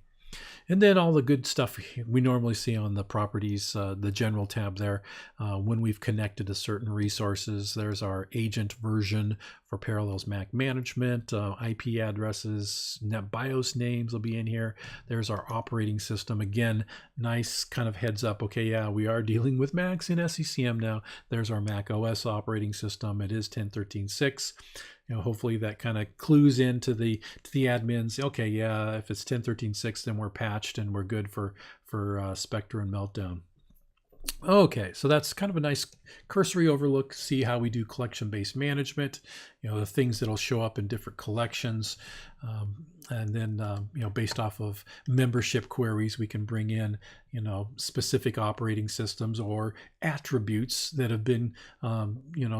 And then all the good stuff we normally see on the properties, the general tab there. When we've connected to certain resources, there's our agent version for Parallels Mac management, IP addresses, NetBIOS names will be in here. There's our operating system. Again, nice kind of heads up. Okay, yeah, we are dealing with Macs in SCCM now. There's our Mac OS operating system. It is 10.13.6. Hopefully that kind of clues into the admins. Okay, yeah, if it's 10.13.6, then we're patched and we're good for Spectre and Meltdown. Okay, so that's kind of a nice cursory overlook. See how we do collection-based management. The things that'll show up in different collections, and then based off of membership queries, we can bring in specific operating systems or attributes that have been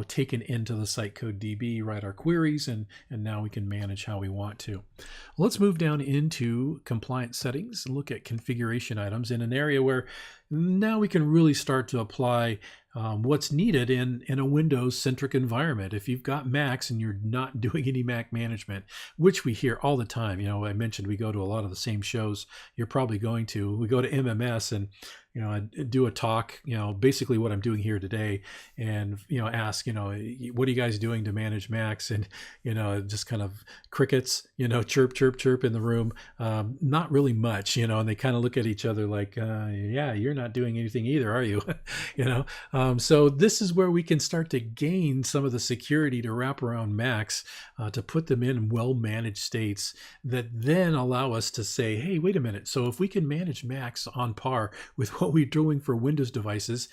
taken into the site code DB. Write our queries, and now we can manage how we want to. Let's move down into compliance settings and look at configuration items in an area where now we can really start to apply what's needed in a Windows-centric environment. If you've got Macs and you're not doing any Mac management, which we hear all the time, I mentioned we go to a lot of the same shows you're probably going to. We go to MMS and I do a talk, basically what I'm doing here today, and ask, what are you guys doing to manage Macs? And just kind of crickets, chirp chirp chirp in the room, not really much, and they kind of look at each other like, yeah, you're not doing anything either, are you? So this is where we can start to gain some of the security to wrap around Macs, to put them in well-managed states that then allow us to say, hey, wait a minute. So if we can manage Macs on par with what we're doing for Windows devices,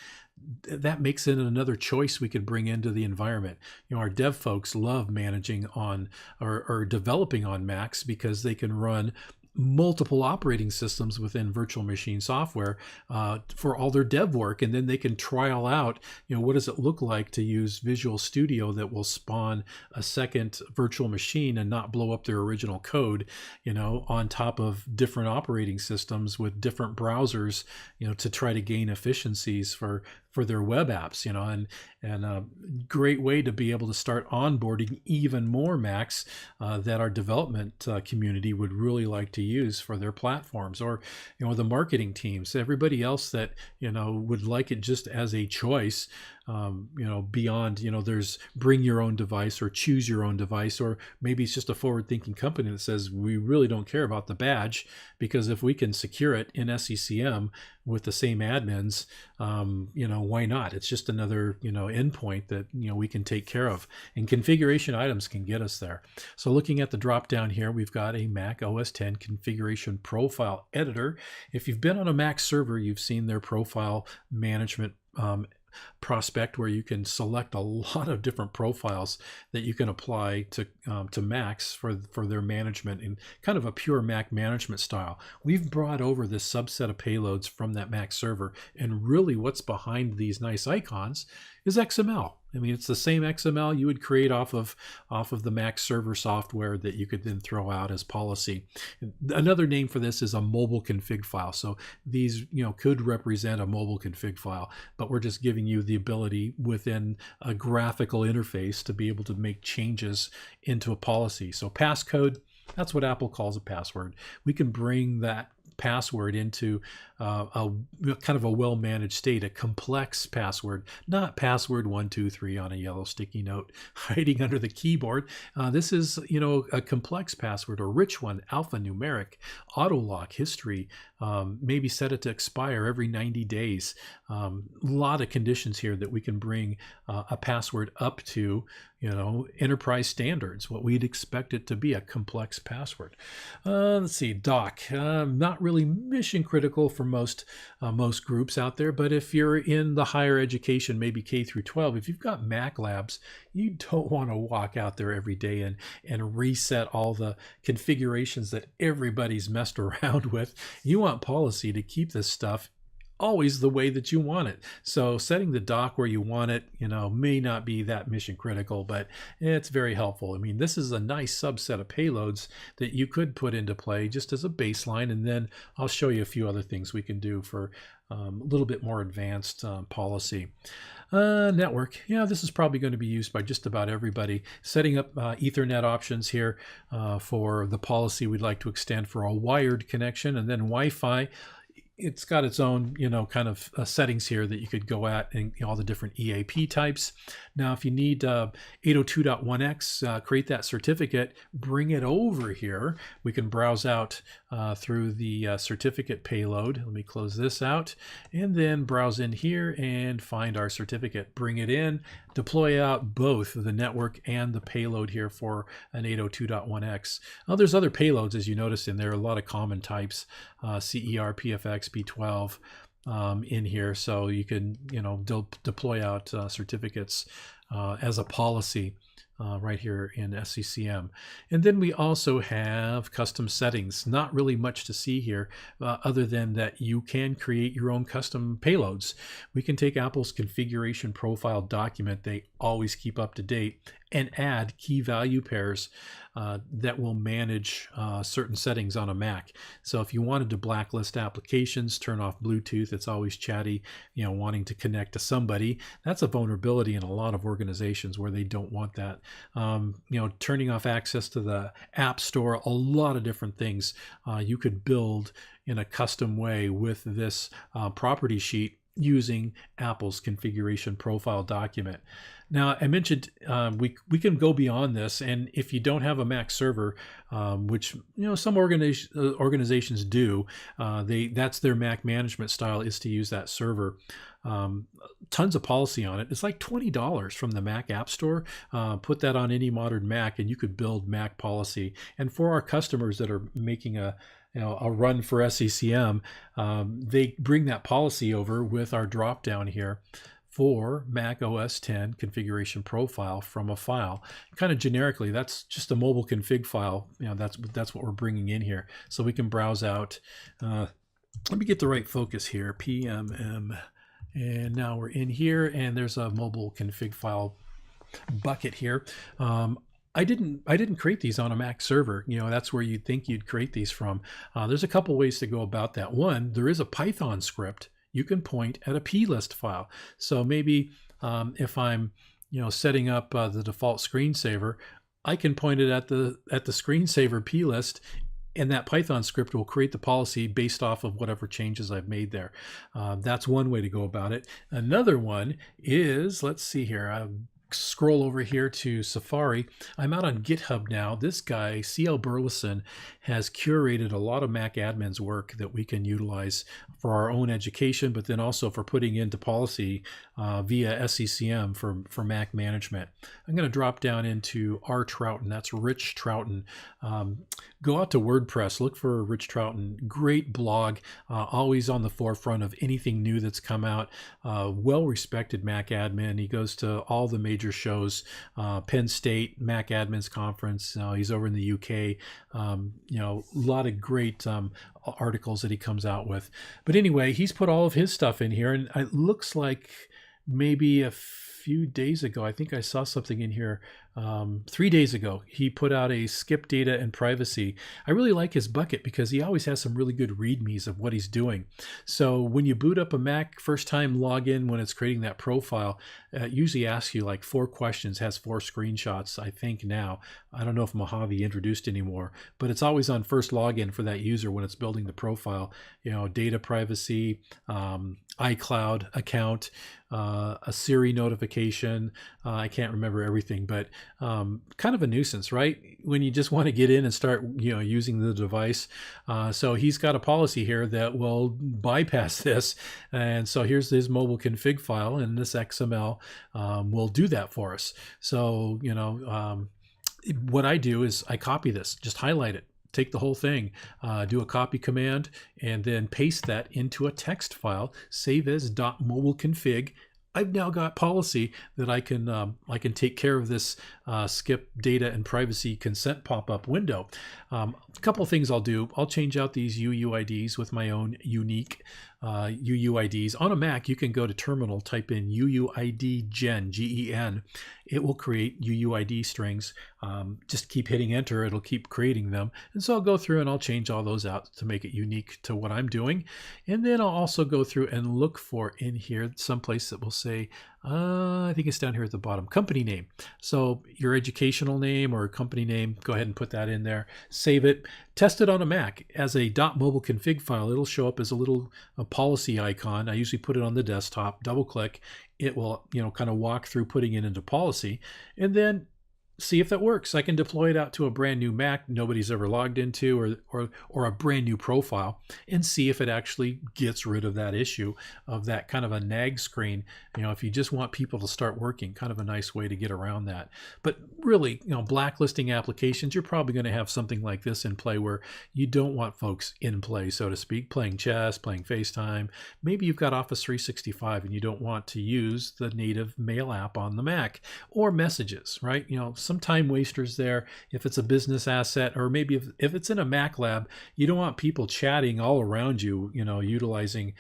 that makes it another choice we could bring into the environment. Our dev folks love managing on or developing on Macs because they can run multiple operating systems within virtual machine software for all their dev work, and then they can trial out what does it look like to use Visual Studio that will spawn a second virtual machine and not blow up their original code on top of different operating systems with different browsers to try to gain efficiencies for their web apps, and a great way to be able to start onboarding even more Macs that our development community would really like to use for their platforms, or the marketing teams, everybody else that would like it just as a choice. Beyond, there's bring your own device or choose your own device, or maybe it's just a forward-thinking company that says we really don't care about the badge, because if we can secure it in SCCM with the same admins, why not? It's just another, endpoint that, we can take care of, and configuration items can get us there. So looking at the drop down here, we've got a Mac OS X configuration profile editor. If you've been on a Mac server, you've seen their profile management prospect where you can select a lot of different profiles that you can apply to Macs for their management in kind of a pure Mac management style. We've brought over this subset of payloads from that Mac server, and really what's behind these nice icons is XML. I mean, it's the same XML you would create off of the Mac server software that you could then throw out as policy. Another name for this is a mobile config file. So these, could represent a mobile config file, but we're just giving you the ability within a graphical interface to be able to make changes into a policy. So passcode, that's what Apple calls a password. We can bring that password into a kind of a well-managed state, a complex password, not password 123 on a yellow sticky note hiding under the keyboard. This is, a complex password, or rich one, alphanumeric, auto lock, history, maybe set it to expire every 90 days. A lot of conditions here that we can bring a password up to, enterprise standards, what we'd expect it to be, a complex password. Let's see, doc, not really mission critical for most groups out there, but if you're in the higher education, maybe K through 12, if you've got Mac labs, you don't want to walk out there every day and reset all the configurations that everybody's messed around with. You want policy to keep this stuff always the way that you want it. So setting the dock where you want it, may not be that mission critical, but it's very helpful. I mean, this is a nice subset of payloads that you could put into play just as a baseline, and then I'll show you a few other things we can do for a little bit more advanced policy. Network, this is probably going to be used by just about everybody. Setting up Ethernet options here for the policy we'd like to extend for a wired connection, and then Wi-Fi. It's got its own, kind of settings here that you could go at, and all the different EAP types. Now, if you need 802.1x, create that certificate, bring it over here. We can browse out through the certificate payload. Let me close this out, and then browse in here and find our certificate. Bring it in, deploy out both the network and the payload here for an 802.1x. Now, there's other payloads, as you noticed in there, a lot of common types, CER, PFX, P12 in here, so you can deploy out certificates as a policy right here in SCCM. And then we also have custom settings. Not really much to see here other than that you can create your own custom payloads. We can take Apple's configuration profile document, they always keep up to date, and add key value pairs that will manage certain settings on a Mac. So if you wanted to blacklist applications, turn off Bluetooth, it's always chatty, wanting to connect to somebody, that's a vulnerability in a lot of organizations where they don't want that. Turning off access to the App Store, a lot of different things you could build in a custom way with this property sheet using Apple's configuration profile document. Now, I mentioned we can go beyond this, and if you don't have a Mac server, which some organizations do, that's their Mac management style, is to use that server. Tons of policy on it. It's like $20 from the Mac App Store. Put that on any modern Mac, and you could build Mac policy. And for our customers that are making a run for SCCM, they bring that policy over with our drop down here for Mac OS X configuration profile from a file. Kind of generically, that's just a mobile config file. That's what we're bringing in here. So we can browse out. Let me get the right focus here. PMM, and now we're in here, and there's a mobile config file bucket here. I didn't create these on a Mac server. That's where you'd think you'd create these from. There's a couple ways to go about that. One, there is a Python script. You can point at a plist file. So maybe if I'm setting up the default screensaver, I can point it at the screensaver plist, and that Python script will create the policy based off of whatever changes I've made there. That's one way to go about it. Another one is, let's see here. Scroll over here to Safari. I'm out on GitHub now. This guy, CL Burleson, has curated a lot of Mac admins work that we can utilize for our own education, but then also for putting into policy via SCCM for Mac management. I'm going to drop down into R. Troughton. That's Rich Troughton. Go out to WordPress, look for Rich Troughton. Great blog, always on the forefront of anything new that's come out. Well-respected Mac admin. He goes to all the major shows, Penn State Mac Admins Conference. He's over in the UK. A lot of great articles that he comes out with. But anyway, he's put all of his stuff in here, and it looks like maybe a few days ago, I think I saw something in here 3 days ago, he put out a skip data and privacy. I really like his bucket because he always has some really good readmes of what he's doing. So when you boot up a Mac, first time login, when it's creating that profile, it usually asks you like 4 questions, has 4 screenshots, I think now. I don't know if Mojave introduced anymore, but it's always on first login for that user when it's building the profile. Data privacy, iCloud account, a Siri notification. I can't remember everything, but kind of a nuisance, right? When you just want to get in and start, using the device. So he's got a policy here that will bypass this. And so here's his mobile config file, and this XML will do that for us. So, what I do is I copy this, just highlight it, take the whole thing, do a copy command, and then paste that into a text file, save as .mobileconfig. I've now got policy that I can take care of this skip data and privacy consent pop-up window. A couple things I'll do. I'll change out these UUIDs with my own unique UUIDs. On a Mac, you can go to terminal, type in UUID gen, Gen. It will create UUID strings. Just keep hitting enter. It'll keep creating them. And so I'll go through and I'll change all those out to make it unique to what I'm doing. And then I'll also go through and look for in here someplace that will say, I think it's down here at the bottom, company name. So your educational name or company name, go ahead and put that in there, save it, test it on a Mac as a .mobileconfig file. It'll show up as a policy icon. I usually put it on the desktop, double click. It will, kind of walk through putting it into policy, and then see if that works. I can deploy it out to a brand new Mac nobody's ever logged into, or a brand new profile, and see if it actually gets rid of that issue of that kind of a nag screen. If you just want people to start working, kind of a nice way to get around that. But really, blacklisting applications, you're probably going to have something like this in play where you don't want folks in play, so to speak, playing chess, playing FaceTime. Maybe you've got Office 365 and you don't want to use the native mail app on the Mac, or messages, right? Some time wasters there if it's a business asset, or maybe if it's in a Mac lab, you don't want people chatting all around you, utilizing,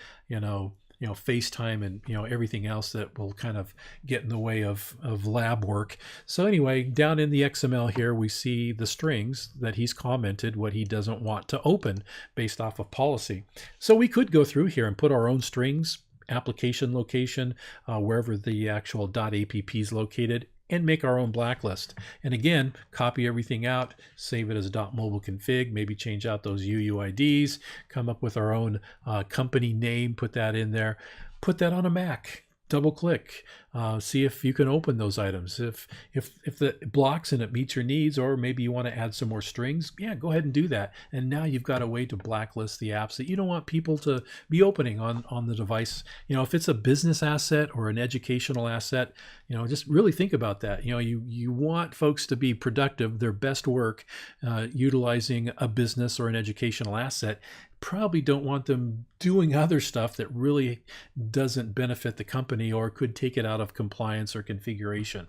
FaceTime and, everything else that will kind of get in the way of lab work. So anyway, down in the XML here, we see the strings that he's commented what he doesn't want to open based off of policy. So we could go through here and put our own strings, application location, wherever the actual .app is located, and make our own blacklist. And again, copy everything out, save it as .mobileconfig, maybe change out those UUIDs, come up with our own company name, put that in there, put that on a Mac, double click, see if you can open those items. If the blocks and it meets your needs, or maybe you want to add some more strings, yeah, go ahead and do that. And now you've got a way to blacklist the apps that you don't want people to be opening on the device. If it's a business asset or an educational asset, just really think about that. You want folks to be productive, their best work, utilizing a business or an educational asset. Probably don't want them doing other stuff that really doesn't benefit the company or could take it out of compliance or configuration.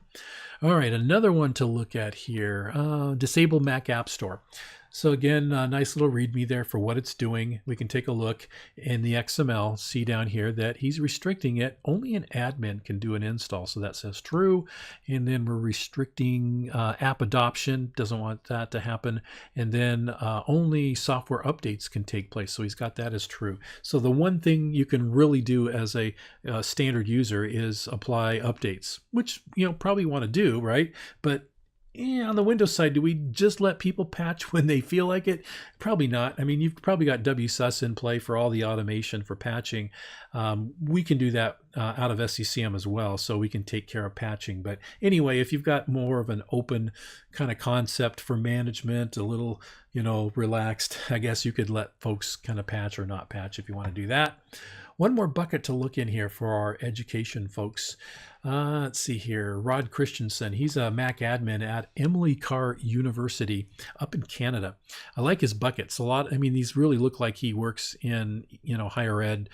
All right, another one to look at here, disable Mac App Store. So again, a nice little README there for what it's doing. We can take a look in the XML, see down here that he's restricting it. Only an admin can do an install. So that says true. And then we're restricting app adoption. Doesn't want that to happen. And then only software updates can take place. So he's got that as true. So the one thing you can really do as a standard user is apply updates, which probably want to do, right? But on the Windows side, do we just let people patch when they feel like it? Probably not. I mean, you've probably got WSUS in play for all the automation for patching. We can do that out of SCCM as well, so we can take care of patching. But anyway, if you've got more of an open kind of concept for management, a little, relaxed, I guess you could let folks kind of patch or not patch if you want to do that. One more bucket to look in here for our education folks. Let's see here. Rod Christensen, he's a Mac admin at Emily Carr University up in Canada. I like his buckets a lot. I mean, these really look like he works in, higher ed,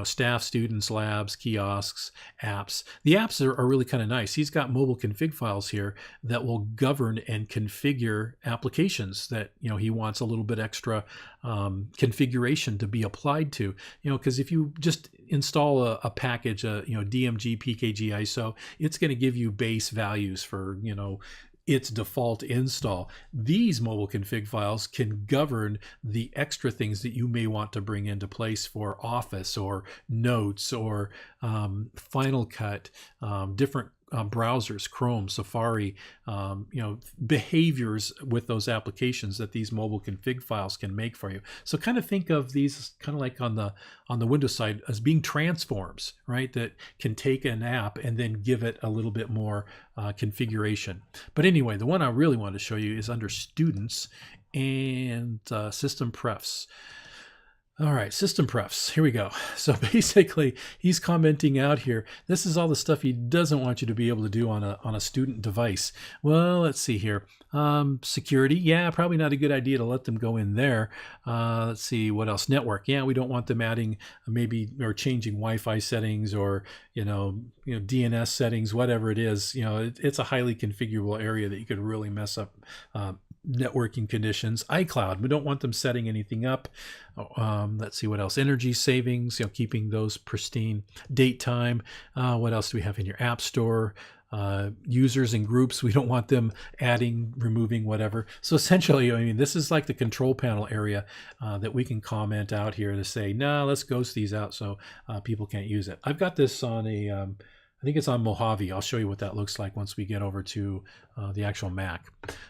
staff, students, labs, kiosks, apps. The apps are really kind of nice. He's got mobile config files here that will govern and configure applications that, he wants a little bit extra configuration to be applied to, because if you just install a package, DMG, PKG, ISO, it's going to give you base values for, its default install. These mobile config files can govern the extra things that you may want to bring into place for Office or Notes or Final Cut, different browsers, Chrome, Safari, behaviors with those applications that these mobile config files can make for you. So kind of think of these kind of like on the Windows side as being transforms, right? That can take an app and then give it a little bit more configuration. But anyway, the one I really want to show you is under Students and System Prefs. All right, system prefs, here we go. So basically, he's commenting out here, this is all the stuff he doesn't want you to be able to do on a student device. Well, let's see here. Security, yeah, probably not a good idea to let them go in there. Let's see, what else? Network, yeah, we don't want them adding maybe or changing Wi-Fi settings or, DNS settings, whatever it is. It's a highly configurable area that you could really mess up networking conditions. iCloud, we don't want them setting anything up. Let's see what else. Energy savings, keeping those pristine. Date time. What else do we have in your app store? Users and groups, we don't want them adding, removing, whatever. So essentially, this is like the control panel area that we can comment out here to say, no, let's ghost these out so people can't use it. I've got this on I think it's on Mojave. I'll show you what that looks like once we get over to the actual Mac.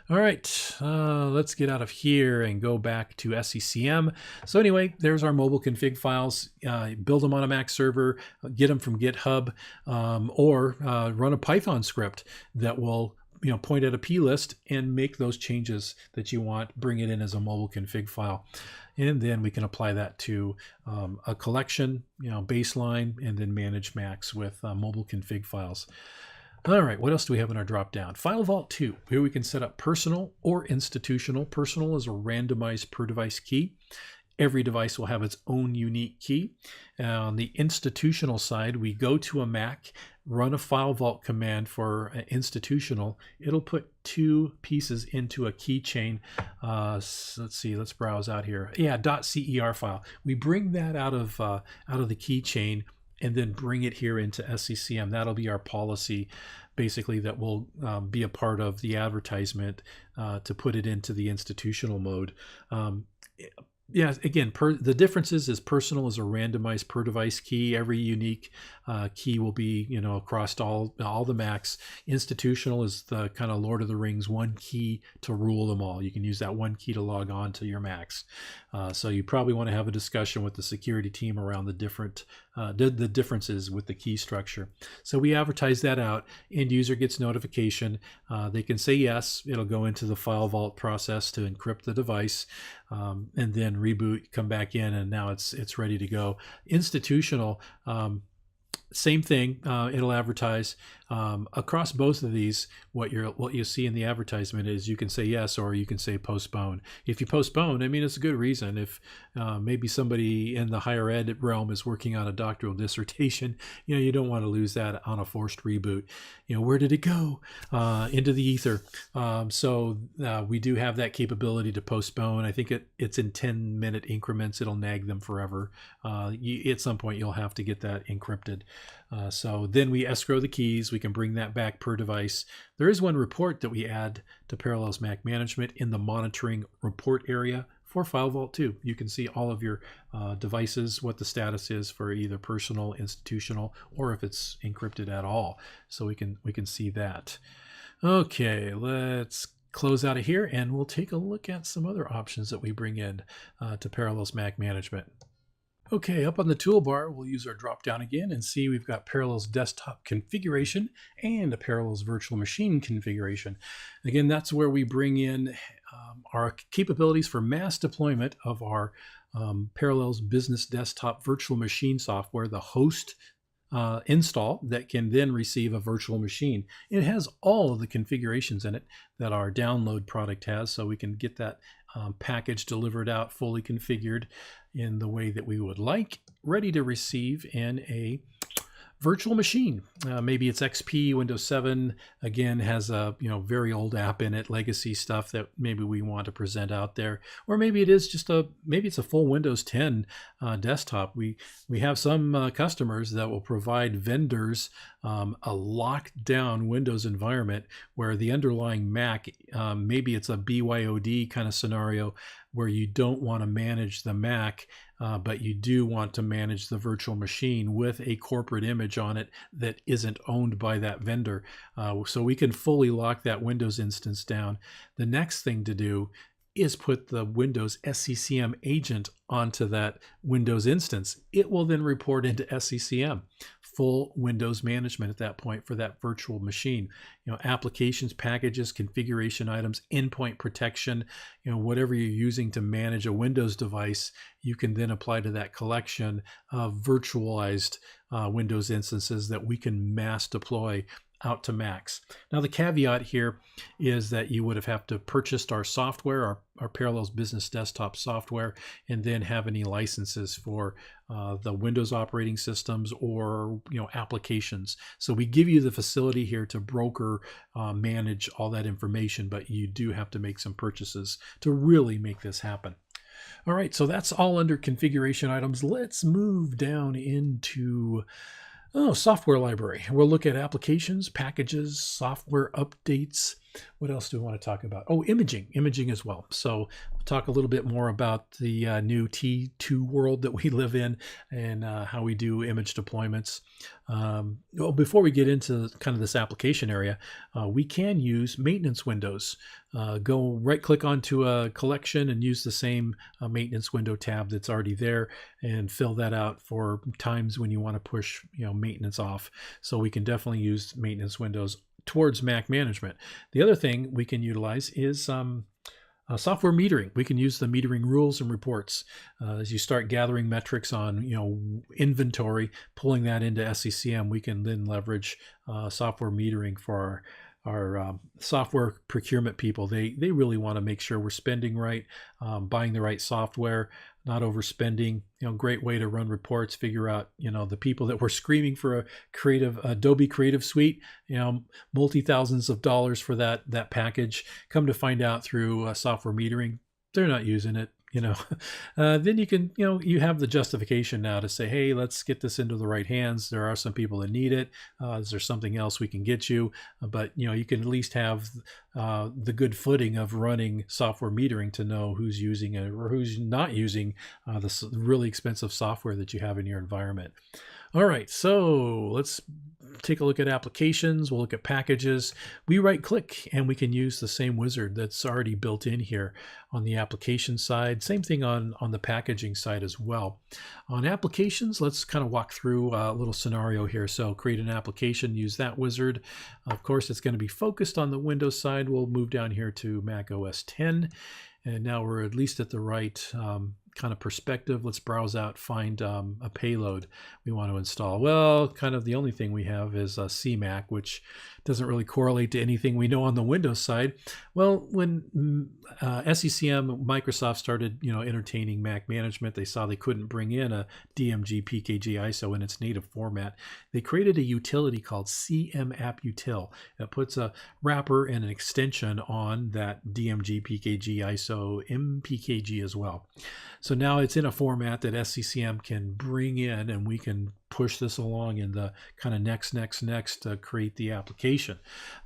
All right, let's get out of here and go back to SCCM. So anyway, there's our mobile config files. Build them on a Mac server, get them from GitHub, or run a Python script that will point at a plist and make those changes that you want, bring it in as a mobile config file. And then we can apply that to a collection, baseline, and then manage Macs with mobile config files. All right, what else do we have in our drop-down? File Vault 2. Here we can set up personal or institutional. Personal is a randomized per device key. Every device will have its own unique key. On the institutional side, we go to a Mac, run a file vault command for institutional. It'll put 2 pieces into a keychain. Let's see, let's browse out here. Yeah, .cer file. We bring that out of the keychain and then bring it here into SCCM. That'll be our policy, basically, that will be a part of the advertisement to put it into the institutional mode. Yeah, again, the differences is personal is a randomized per device key. Every unique key will be, across all the Macs. Institutional is the kind of Lord of the Rings, one key to rule them all. You can use that one key to log on to your Macs. So you probably want to have a discussion with the security team around the differences with the key structure. So we advertise that out. End user gets notification. They can say yes. It'll go into the file vault process to encrypt the device, and then reboot, come back in, and now it's ready to go. Institutional, same thing. It'll advertise across both of these. What you see in the advertisement is you can say yes or you can say postpone. If you postpone, it's a good reason. If maybe somebody in the higher ed realm is working on a doctoral dissertation, you don't want to lose that on a forced reboot. Where did it go? Into the ether. So we do have that capability to postpone. I think it's in 10-minute increments. It'll nag them forever. At some point, you'll have to get that encrypted. So then we escrow the keys. We can bring that back per device. There is one report that we add to Parallels Mac Management in the monitoring report area for File Vault 2. You can see all of your devices, what the status is for either personal, institutional, or if it's encrypted at all. So we can see that. Okay, let's close out of here and we'll take a look at some other options that we bring in to Parallels Mac Management. Okay, up on the toolbar, we'll use our drop down again and see we've got Parallels desktop configuration and a Parallels virtual machine configuration. Again, that's where we bring in our capabilities for mass deployment of our Parallels business desktop virtual machine software, the host install that can then receive a virtual machine. It has all of the configurations in it that our download product has, so we can get that package delivered out fully configured in the way that we would like, ready to receive in a virtual machine. Maybe it's XP, Windows 7, again, has a very old app in it, legacy stuff that maybe we want to present out there. Or maybe it is just maybe it's a full Windows 10 desktop. We have some customers that will provide vendors a locked down Windows environment where the underlying Mac, maybe it's a BYOD kind of scenario where you don't want to manage the Mac but you do want to manage the virtual machine with a corporate image on it that isn't owned by that vendor. So we can fully lock that Windows instance down. The next thing to do is put the Windows SCCM agent onto that Windows instance. It will then report into SCCM. Full Windows management at that point for that virtual machine. Applications, packages, configuration items, endpoint protection, whatever you're using to manage a Windows device, you can then apply to that collection of virtualized Windows instances that we can mass deploy out to Macs. Now the caveat here is that you would have to purchased our software, our Parallels Business Desktop software, and then have any licenses for the Windows operating systems or applications. So we give you the facility here to broker, manage all that information, but you do have to make some purchases to really make this happen. All right, so that's all under configuration items. Let's move down into software library. We'll look at applications, packages, software updates. What else do we want to talk about? Oh, imaging as well. So we'll talk a little bit more about the new T2 world that we live in and how we do image deployments. Before we get into kind of this application area, we can use maintenance windows. Go right click onto a collection and use the same maintenance window tab that's already there and fill that out for times when you want to push maintenance off. So we can definitely use maintenance windows towards Mac management. The other thing we can utilize is software metering. We can use the metering rules and reports as you start gathering metrics on inventory, pulling that into SCCM. We can then leverage software metering for our software procurement people. They really want to make sure we're spending right, buying the right software, not overspending. Great way to run reports, figure out the people that were screaming for a creative Adobe Creative Suite, multi-thousands of dollars for that package. Come to find out through software metering, they're not using it. Then you can, you have the justification now to say, hey, let's get this into the right hands. There are some people that need it. Is there something else we can get you? But, you can at least have the good footing of running software metering to know who's using it or who's not using the really expensive software that you have in your environment. All right, so let's take a look at applications. We'll look at packages. We right click and we can use the same wizard that's already built in here on the application side. Same thing on the packaging side as well. On applications, let's kind of walk through a little scenario here. So create an application, use that wizard. Of course, it's going to be focused on the Windows side. We'll move down here to Mac OS 10. And now we're at least at the right kind of perspective. Let's browse out, find a payload we want to install. Well, kind of the only thing we have is CMac, which doesn't really correlate to anything we know on the Windows side. Well, when SCCM, Microsoft started, entertaining Mac management, they saw they couldn't bring in a DMG PKG ISO in its native format. They created a utility called CMAppUtil that puts a wrapper and an extension on that DMG PKG ISO MPKG as well. So now it's in a format that SCCM can bring in, and we can push this along in the kind of next to create the application.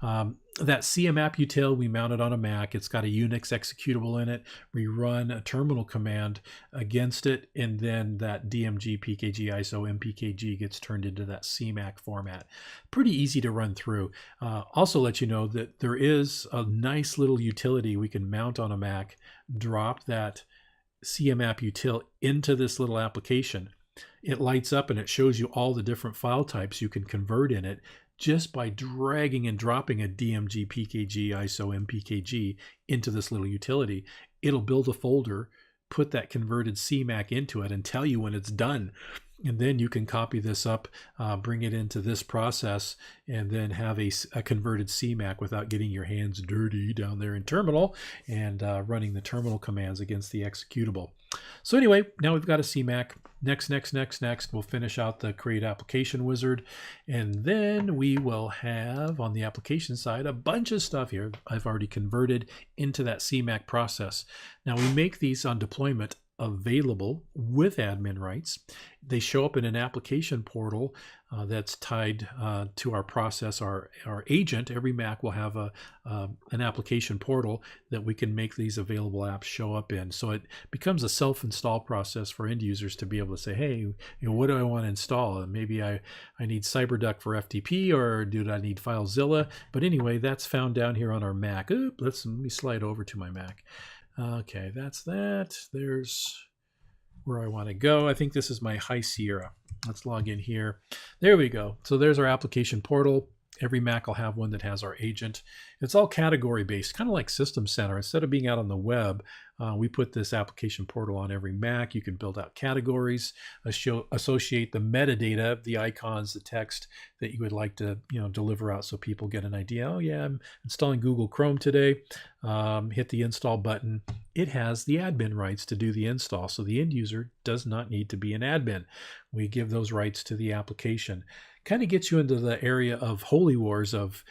That CMAppUtil, we mount it on a Mac. It's got a Unix executable in it. We run a terminal command against it, and then that DMG PKG ISO MPKG gets turned into that CMac format. Pretty easy to run through. Also let you know that there is a nice little utility we can mount on a Mac, drop that CMAppUtil into this little application. It lights up and it shows you all the different file types you can convert in it just by dragging and dropping a DMG PKG ISO MPKG into this little utility. It'll build a folder, put that converted CMac into it, and tell you when it's done. And then you can copy this up, bring it into this process, and then have a converted CMac without getting your hands dirty down there in terminal and running the terminal commands against the executable. So anyway, now we've got a CMac. Next. We'll finish out the create application wizard. And then we will have on the application side a bunch of stuff here I've already converted into that CMac process. Now we make these on deployment available with admin rights. They show up in an application portal that's tied to our process, our agent. Every Mac will have an application portal that we can make these available apps show up in. So it becomes a self-install process for end users to be able to say, hey, what do I want to install? Maybe I need CyberDuck for FTP, or do I need FileZilla? But anyway, that's found down here on our Mac. Let me slide over to my Mac. Okay, that's that. There's where I want to go. I think this is my High Sierra. Let's log in here. There we go. So there's our application portal. Every Mac will have one that has our agent. It's all category based, kind of like System Center. Instead of being out on the web, we put this application portal on every Mac. You can build out categories, associate the metadata, the icons, the text that you would like to deliver out so people get an idea. Oh yeah, I'm installing Google Chrome today. Hit the install button. It has the admin rights to do the install, so the end user does not need to be an admin. We give those rights to the application. Kind of gets you into the area of holy wars of,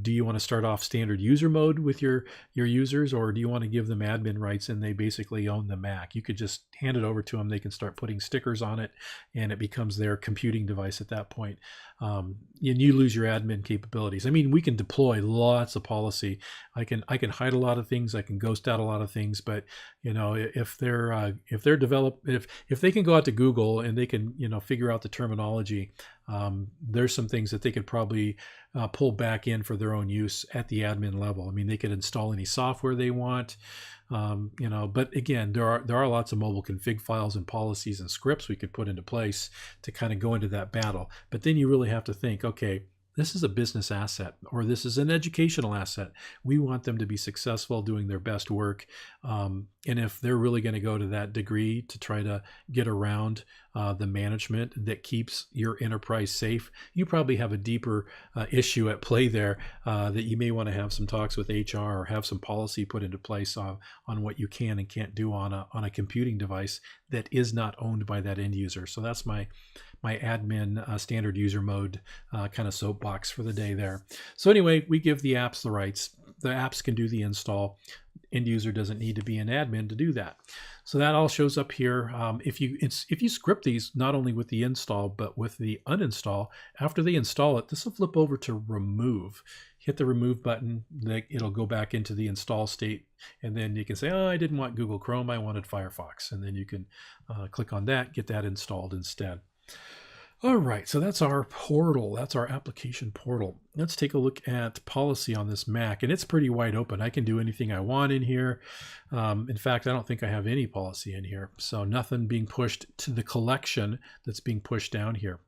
do you want to start off standard user mode with your users, or do you want to give them admin rights and they basically own the Mac? You could just hand it over to them. They can start putting stickers on it and it becomes their computing device at that point. And you lose your admin capabilities. I mean, we can deploy lots of policy. I can hide a lot of things. I can ghost out a lot of things. But if they're developed, if they can go out to Google and they can figure out the terminology, there's some things that they could probably pull back in for their own use at the admin level. I mean, they could install any software they want. But again, there are lots of mobile config files and policies and scripts we could put into place to kind of go into that battle. But then you really have to think, okay, this is a business asset, or this is an educational asset. We want them to be successful doing their best work. And if they're really going to go to that degree to try to get around the management that keeps your enterprise safe, you probably have a deeper issue at play there that you may want to have some talks with HR or have some policy put into place on what you can and can't do on a computing device that is not owned by that end user. So that's my admin standard user mode kind of soapbox for the day there. So anyway, we give the apps the rights. The apps can do the install. End user doesn't need to be an admin to do that. So that all shows up here. If you script these not only with the install but with the uninstall, after they install it, this will flip over to remove. Hit the remove button. It'll go back into the install state, and then you can say, oh, I didn't want Google Chrome, I wanted Firefox, and then you can click on that, get that installed instead. All right, so that's our portal. That's our application portal. Let's take a look at policy on this Mac, and it's pretty wide open. I can do anything I want in here. In fact, I don't think I have any policy in here, so nothing being pushed to the collection that's being pushed down here.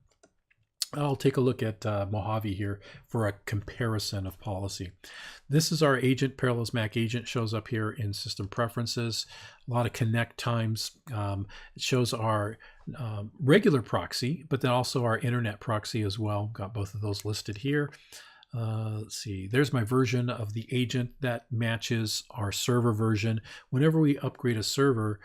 I'll take a look at Mojave here for a comparison of policy. This is our agent. Parallels Mac agent shows up here in system preferences. A lot of connect times. It shows our regular proxy, but then also our internet proxy as well. Got both of those listed here. Let's see, there's my version of the agent that matches our server version. Whenever we upgrade a server,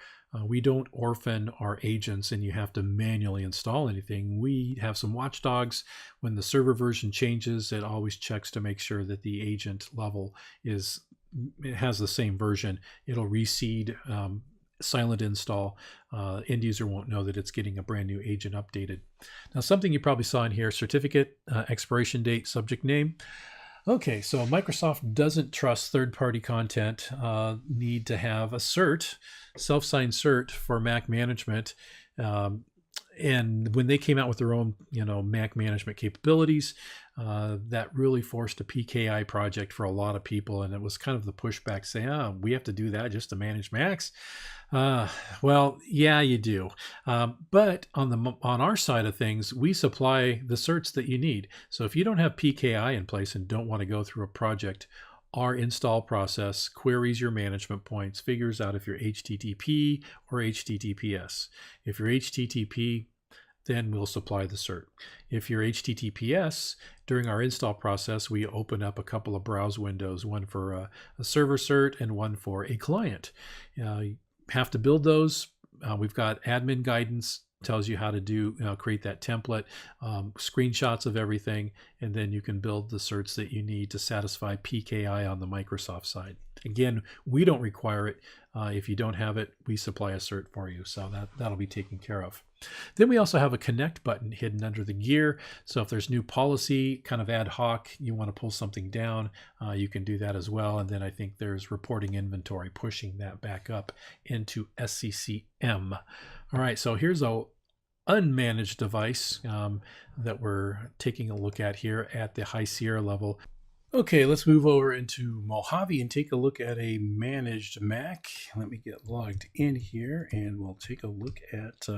we don't orphan our agents and you have to manually install anything. We have some watchdogs. When the server version changes, it always checks to make sure that the agent level it has the same version. It'll reseed, silent install. End user won't know that it's getting a brand new agent updated. Now, something you probably saw in here: certificate, expiration date, subject name. Okay, so Microsoft doesn't trust third-party content. Need to have a cert, self-signed cert for Mac management. And when they came out with their own, Mac management capabilities, that really forced a PKI project for a lot of people. And it was kind of the pushback saying, we have to do that just to manage Macs. Well, yeah, you do. But on our side of things, we supply the certs that you need. So if you don't have PKI in place and don't want to go through a project, our install process queries your management points, figures out if you're HTTP or HTTPS. If you're HTTP, then we'll supply the cert. If you're HTTPS, during our install process, we open up a couple of browse windows, one for a server cert and one for a client. You have to build those. We've got admin guidance, tells you how to do, create that template, screenshots of everything, and then you can build the certs that you need to satisfy PKI on the Microsoft side. Again, we don't require it. If you don't have it, we supply a cert for you. So that'll be taken care of. Then we also have a connect button hidden under the gear. So if there's new policy, kind of ad hoc, you want to pull something down, you can do that as well. And then I think there's reporting inventory, pushing that back up into SCCM. All right, so here's a unmanaged device that we're taking a look at here at the High Sierra level. Okay, let's move over into Mojave and take a look at a managed Mac. Let me get logged in here and we'll take a look at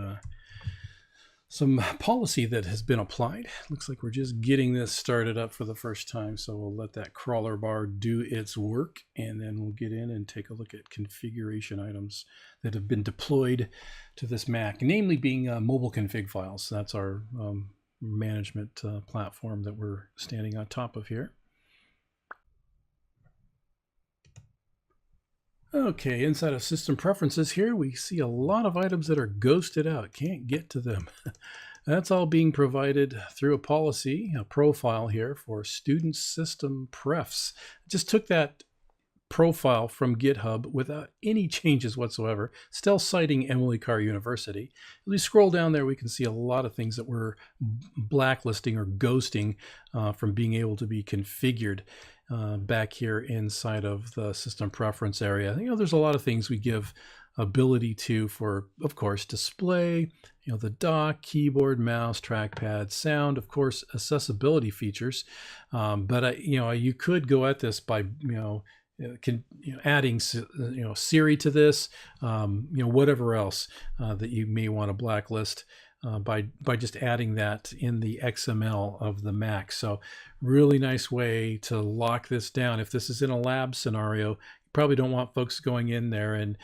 some policy that has been applied. Looks like we're just getting this started up for the first time, so we'll let that crawler bar do its work, and then we'll get in and take a look at configuration items that have been deployed to this Mac, namely being mobile config files. That's our management platform that we're standing on top of here. Okay, inside of system preferences here, we see a lot of items that are ghosted out. Can't get to them. That's all being provided through a policy, a profile here for student system prefs. Just took that profile from GitHub without any changes whatsoever, still citing Emily Carr University. As we scroll down there, we can see a lot of things that we're blacklisting or ghosting from being able to be configured. Back here inside of the system preference area. There's a lot of things we give ability to for, of course, display, the dock, keyboard, mouse, trackpad, sound, of course, accessibility features. But you could go at this by, adding, Siri to this, whatever else that you may want to blacklist. By just adding that in the XML of the Mac. So really nice way to lock this down. If this is in a lab scenario, you probably don't want folks going in there and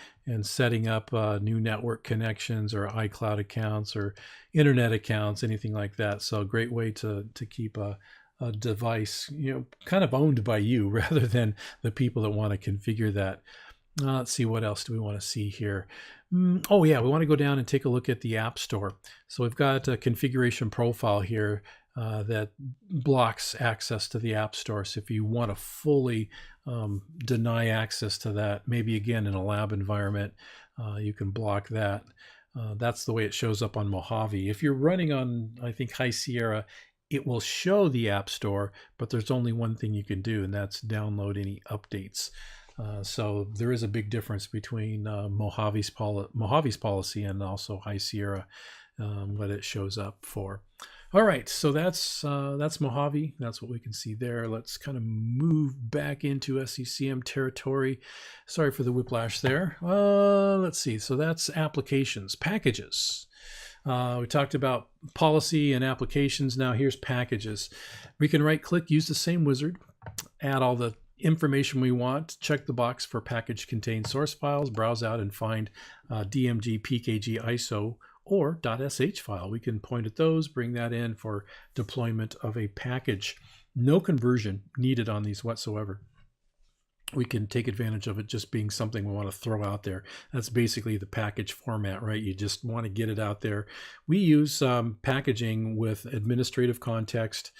setting up new network connections or iCloud accounts or internet accounts, anything like that. So a great way to keep a device, kind of owned by you rather than the people that want to configure that. Let's see, what else do we want to see here? Oh yeah, we want to go down and take a look at the App Store. So we've got a configuration profile here that blocks access to the App Store. So if you want to fully deny access to that, maybe again in a lab environment, you can block that. That's the way it shows up on Mojave. If you're running on, I think, High Sierra, it will show the App Store, but there's only one thing you can do, and that's download any updates. So there is a big difference between Mojave's policy and also High Sierra, what it shows up for. All right, so that's Mojave. That's what we can see there. Let's kind of move back into SCCM territory. Sorry for the whiplash there. Let's see. So that's applications, packages. We talked about policy and applications. Now here's packages. We can right-click, use the same wizard, add all the information we want, check the box for package contain source files, browse out and find DMG, PKG, ISO, or .sh file. We can point at those, bring that in for deployment of a package. No conversion needed on these whatsoever. We can take advantage of it just being something we want to throw out there. That's basically the package format, right? You just want to get it out there. We use packaging with administrative context.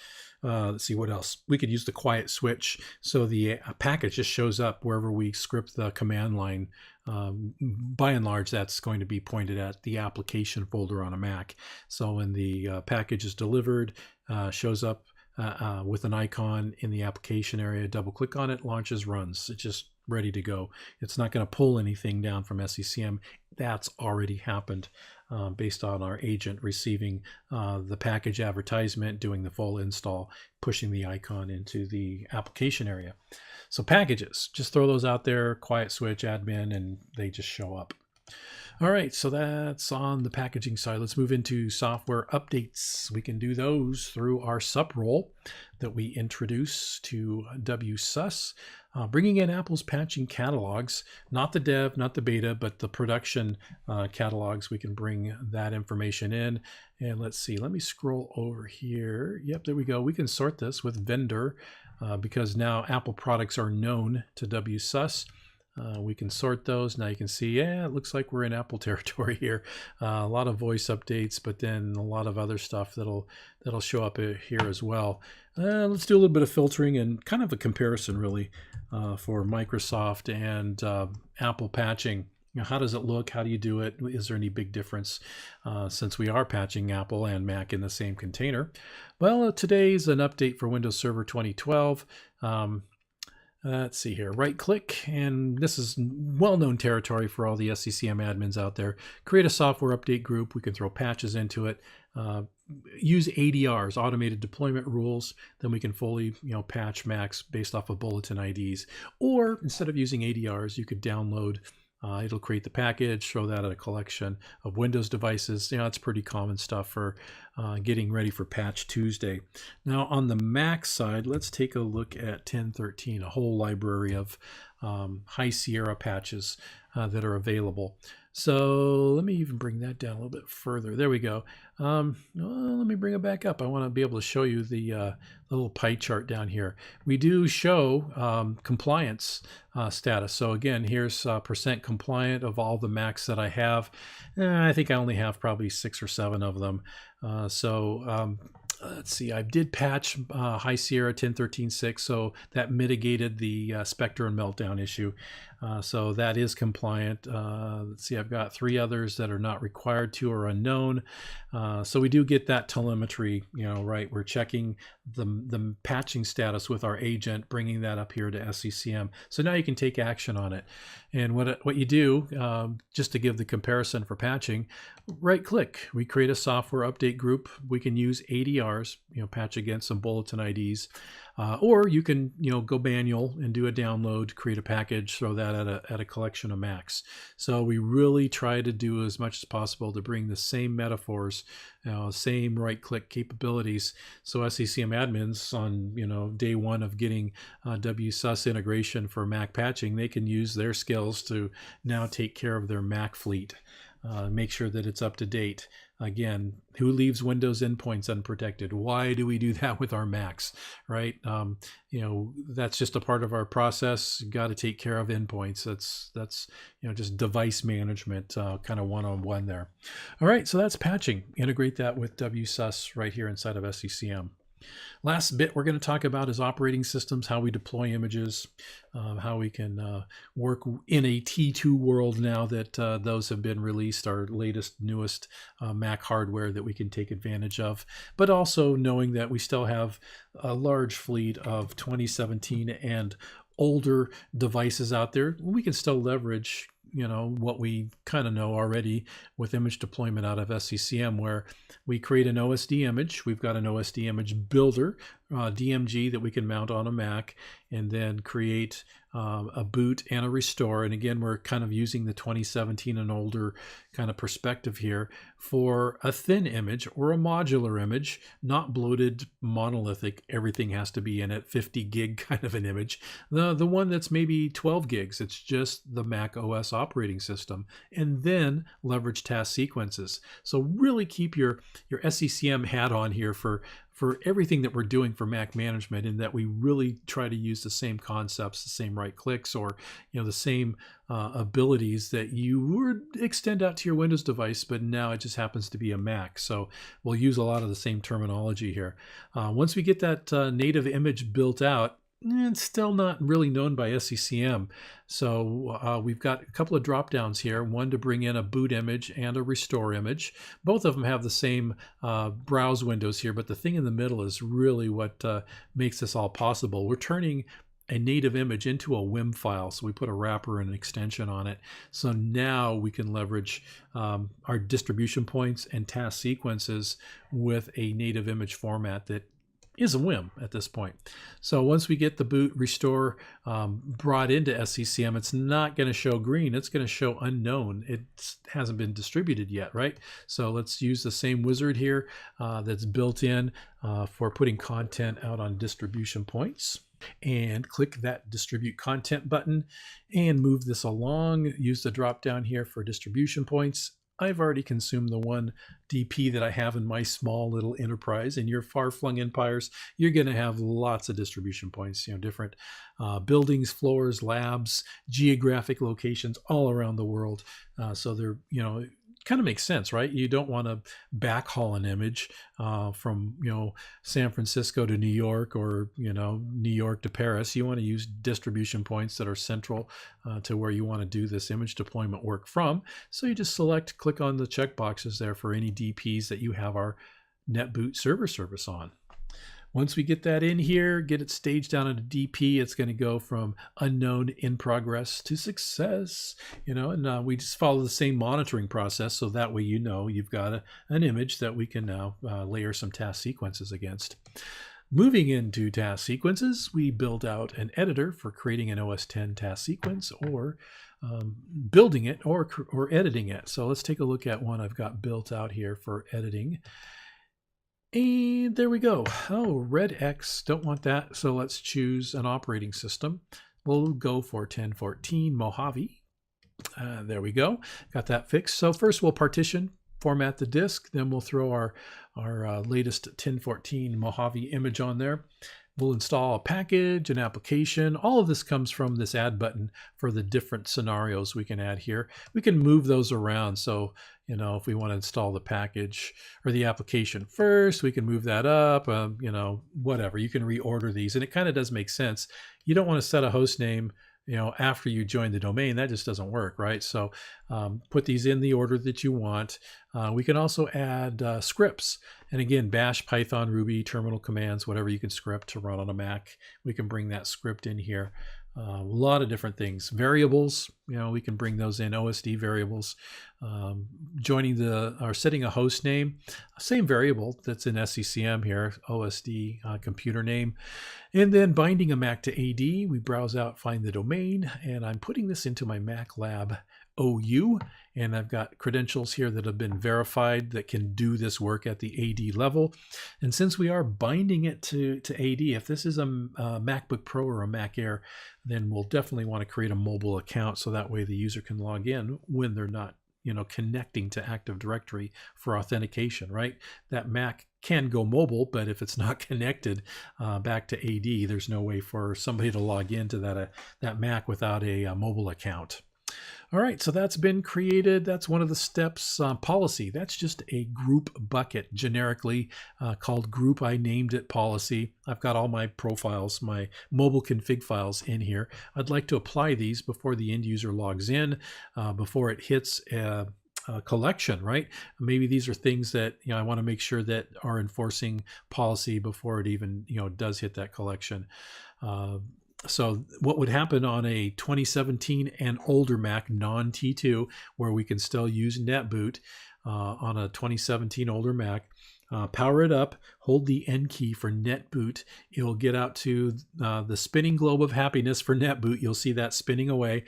Let's see what else. We could use the quiet switch. So the package just shows up wherever we script the command line. By and large, that's going to be pointed at the application folder on a Mac. So when the package is delivered, shows up with an icon in the application area, double click on it, launches, runs. It's just ready to go. It's not going to pull anything down from SCCM. That's already happened based on our agent receiving the package advertisement, doing the full install, pushing the icon into the application area. So packages, just throw those out there, quiet switch, admin, and they just show up. All right, so that's on the packaging side. Let's move into software updates. We can do those through our SUP role that we introduce to WSUS, bringing in Apple's patching catalogs, not the dev, not the beta, but the production catalogs. We can bring that information in. And let's see, let me scroll over here. Yep, there we go. We can sort this with vendor because now Apple products are known to WSUS. We can sort those. Now you can see, yeah, it looks like we're in Apple territory here. A lot of voice updates, but then a lot of other stuff that'll show up here as well. Let's do a little bit of filtering and kind of a comparison, really, for Microsoft and Apple patching. How does it look? How do you do it? Is there any big difference since we are patching Apple and Mac in the same container? Well, today's an update for Windows Server 2012. Let's see here, right click, and this is well-known territory for all the SCCM admins out there. Create a software update group. We can throw patches into it. Use ADRs, automated deployment rules. Then we can fully, patch Macs based off of bulletin IDs. Or instead of using ADRs, you could download. It'll create the package, throw that at a collection of Windows devices. It's pretty common stuff for getting ready for Patch Tuesday. Now on the Mac side, let's take a look at 10.13, a whole library of High Sierra patches that are available. So let me even bring that down a little bit further. There we go. Well, let me bring it back up. I want to be able to show you the little pie chart down here. We do show compliance status. So again, here's percent compliant of all the Macs that I have. I think I only have probably 6 or 7 of them. Let's see, I did patch High Sierra 10.13.6, so that mitigated the Spectre and Meltdown issue. So that is compliant. Let's see, I've got 3 others that are not required to or unknown. So we do get that telemetry, right? We're checking the patching status with our agent, bringing that up here to SCCM. So now you can take action on it. And what you do, just to give the comparison for patching, right click, we create a software update group. We can use ADRs, patch against some bulletin IDs. Or you can, go manual and do a download, create a package, throw that at a collection of Macs. So we really try to do as much as possible to bring the same metaphors, same right-click capabilities. So SCCM admins on, day one of getting WSUS integration for Mac patching, they can use their skills to now take care of their Mac fleet. Make sure that it's up to date. Again, who leaves Windows endpoints unprotected? Why do we do that with our Macs, right? That's just a part of our process. Got to take care of endpoints. That's just device management, kind of one-on-one there. All right, so that's patching. Integrate that with WSUS right here inside of SCCM. Last bit we're going to talk about is operating systems, how we deploy images, how we can work in a T2 world now that those have been released, our latest, newest Mac hardware that we can take advantage of, but also knowing that we still have a large fleet of 2017 and older devices out there. We can still leverage what we kind of know already with image deployment out of SCCM, where we create an OSD image. We've got an OSD image builder, DMG, that we can mount on a Mac, and then create a boot and a restore. And again, we're kind of using the 2017 and older kind of perspective here for a thin image or a modular image, not bloated, monolithic. Everything has to be in it, 50 gig kind of an image. The one that's maybe 12 gigs, it's just the Mac OS operating system, and then leverage task sequences. So really keep your SCCM hat on here for everything that we're doing for Mac management, in that we really try to use the same concepts, the same right clicks, or the same abilities that you would extend out to your Windows device, but now it just happens to be a Mac. So we'll use a lot of the same terminology here. Once we get that native image built out, it's still not really known by SCCM. So we've got a couple of drop downs here, one to bring in a boot image and a restore image. Both of them have the same browse windows here, but the thing in the middle is really what makes this all possible. We're turning a native image into a WIM file. So we put a wrapper and an extension on it. So now we can leverage our distribution points and task sequences with a native image format that is a WIM at this point. So once we get the boot restore brought into SCCM, it's not going to show green. It's going to show unknown. It hasn't been distributed yet, right? So let's use the same wizard here that's built in for putting content out on distribution points. And click that distribute content button and move this along. Use the drop down here for distribution points. I've already consumed the one DP that I have in my small little enterprise. In your far-flung empires, you're going to have lots of distribution points, different buildings, floors, labs, geographic locations all around the world. So they're, kind of makes sense, right? You don't want to backhaul an image from San Francisco to New York, or New York to Paris. You want to use distribution points that are central to where you want to do this image deployment work from. So you just click on the check boxes there for any DPs that you have our NetBoot server service on. Once we get that in here, get it staged down into DP, it's going to go from unknown in progress to success, and we just follow the same monitoring process. So that way, you've got an image that we can now layer some task sequences against. Moving into task sequences, we build out an editor for creating an OS X task sequence, or building it or editing it. So let's take a look at one I've got built out here for editing. And there we go. Oh, red X, don't want that. So let's choose an operating system. We'll go for 1014 Mojave. There we go. Got that fixed. So first we'll partition, format the disk. Then we'll throw our latest 1014 Mojave image on there. We'll install a package, an application. All of this comes from this add button for the different scenarios we can add here. We can move those around. So, if we want to install the package or the application first, we can move that up, whatever. You can reorder these, and it kind of does make sense. You don't want to set a host name after you join the domain. That just doesn't work, right? So put these in the order that you want. We can also add scripts. And again, Bash, Python, Ruby, terminal commands, whatever you can script to run on a Mac. We can bring that script in here. A lot of different things. Variables, we can bring those in, OSD variables. Setting a host name, same variable that's in SCCM here, OSD computer name. And then binding a Mac to AD, we browse out, find the domain, and I'm putting this into my Mac Lab OU, and I've got credentials here that have been verified that can do this work at the AD level. And since we are binding it to AD, if this is a MacBook Pro or a Mac Air, then we'll definitely want to create a mobile account so that way the user can log in when they're not connecting to Active Directory for authentication, right? That Mac can go mobile, but if it's not connected back to AD, there's no way for somebody to log into that Mac without a mobile account. All right, so that's been created. That's one of the steps. Policy, that's just a group bucket, generically called group. I named it policy. I've got all my profiles, my mobile config files in here. I'd like to apply these before the end user logs in, before it hits a collection, right? Maybe these are things that I want to make sure that are enforcing policy before it even does hit that collection. So what would happen on a 2017 and older Mac, non-T2, where we can still use NetBoot on a 2017 older Mac, power it up, hold the N key for NetBoot. It'll get out to the spinning globe of happiness for NetBoot. You'll see that spinning away.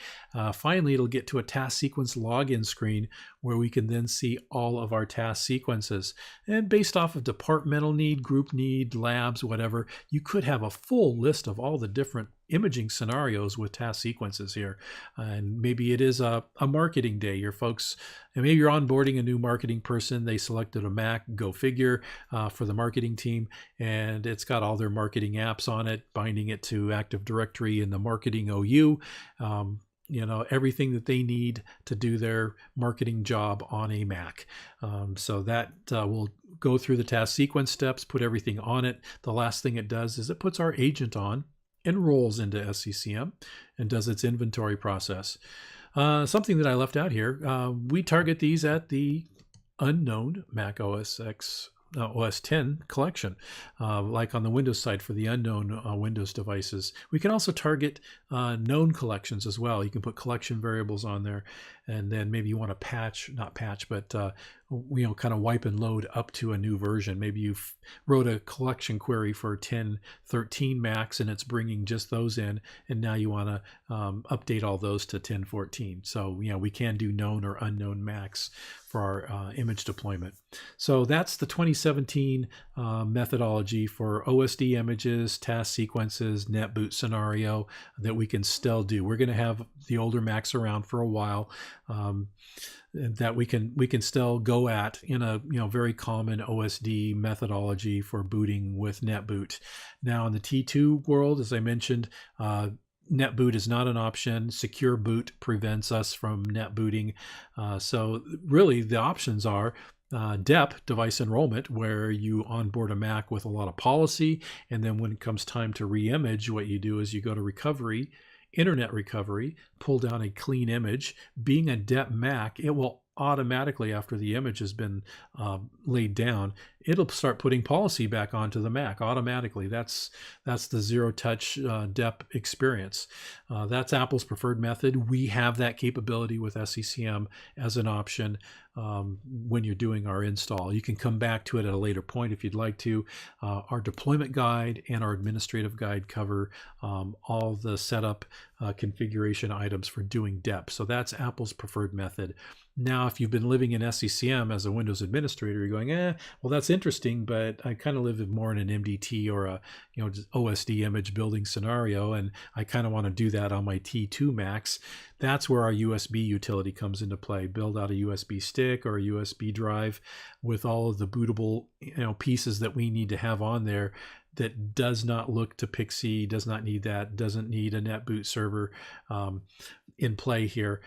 Finally, it'll get to a task sequence login screen where we can then see all of our task sequences. And based off of departmental need, group need, labs, whatever, you could have a full list of all the different imaging scenarios with task sequences here. And maybe it is a marketing day. Your folks, and maybe you're onboarding a new marketing person. They selected a Mac, go figure, for the marketing team, and it's got all their marketing apps on it, binding it to Active Directory in the marketing OU. Everything that they need to do their marketing job on a Mac. So that will go through the task sequence steps, put everything on it. The last thing it does is it puts our agent on, enrolls into SCCM, and does its inventory process. Something that I left out here, we target these at the unknown Mac OS X OS X collection, like on the Windows side for the unknown Windows devices. We can also target known collections as well. You can put collection variables on there, and then maybe you want to not patch, but kind of wipe and load up to a new version. Maybe you wrote a collection query for 1013 Macs and it's bringing just those in, and now you want to update all those to 1014. So we can do known or unknown Macs for our image deployment. So that's the 2017 methodology for OSD images, task sequences, NetBoot scenario that we can still do. We're going to have the older Macs around for a while. that we can still go at in a very common OSD methodology for booting with NetBoot. Now in the T2 world, as I mentioned, NetBoot is not an option. Secure boot prevents us from NetBooting. So really the options are DEP, device enrollment, where you onboard a Mac with a lot of policy, and then when it comes time to re-image, what you do is you go to recovery, internet recovery, pull down a clean image. Being a DEP Mac, it will automatically, after the image has been laid down, it'll start putting policy back onto the Mac automatically. That's the zero-touch DEP experience. That's Apple's preferred method. We have that capability with SCCM as an option when you're doing our install. You can come back to it at a later point if you'd like to. Our deployment guide and our administrative guide cover all the setup configuration items for doing DEP. So that's Apple's preferred method. Now, if you've been living in SCCM as a Windows administrator, you're going, well, that's interesting, but I kind of live more in an MDT or a OSD image building scenario, and I kind of want to do that on my T2 Macs. That's where our USB utility comes into play. Build out a USB stick or a USB drive with all of the bootable pieces that we need to have on there that does not look to Pixie, does not need that, doesn't need a NetBoot server in play here.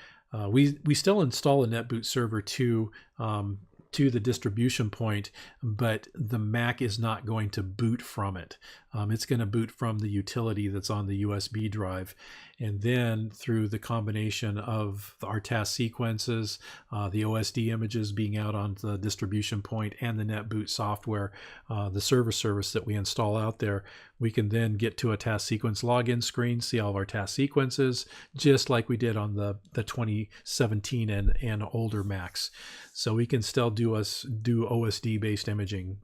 We still install a NetBoot server to the distribution point, but the Mac is not going to boot from it. It's going to boot from the utility that's on the USB drive. And then through the combination of our task sequences, the OSD images being out on the distribution point, and the NetBoot software, the server service that we install out there, we can then get to a task sequence login screen, see all of our task sequences, just like we did on the 2017 and older Macs. So we can still do OSD-based imaging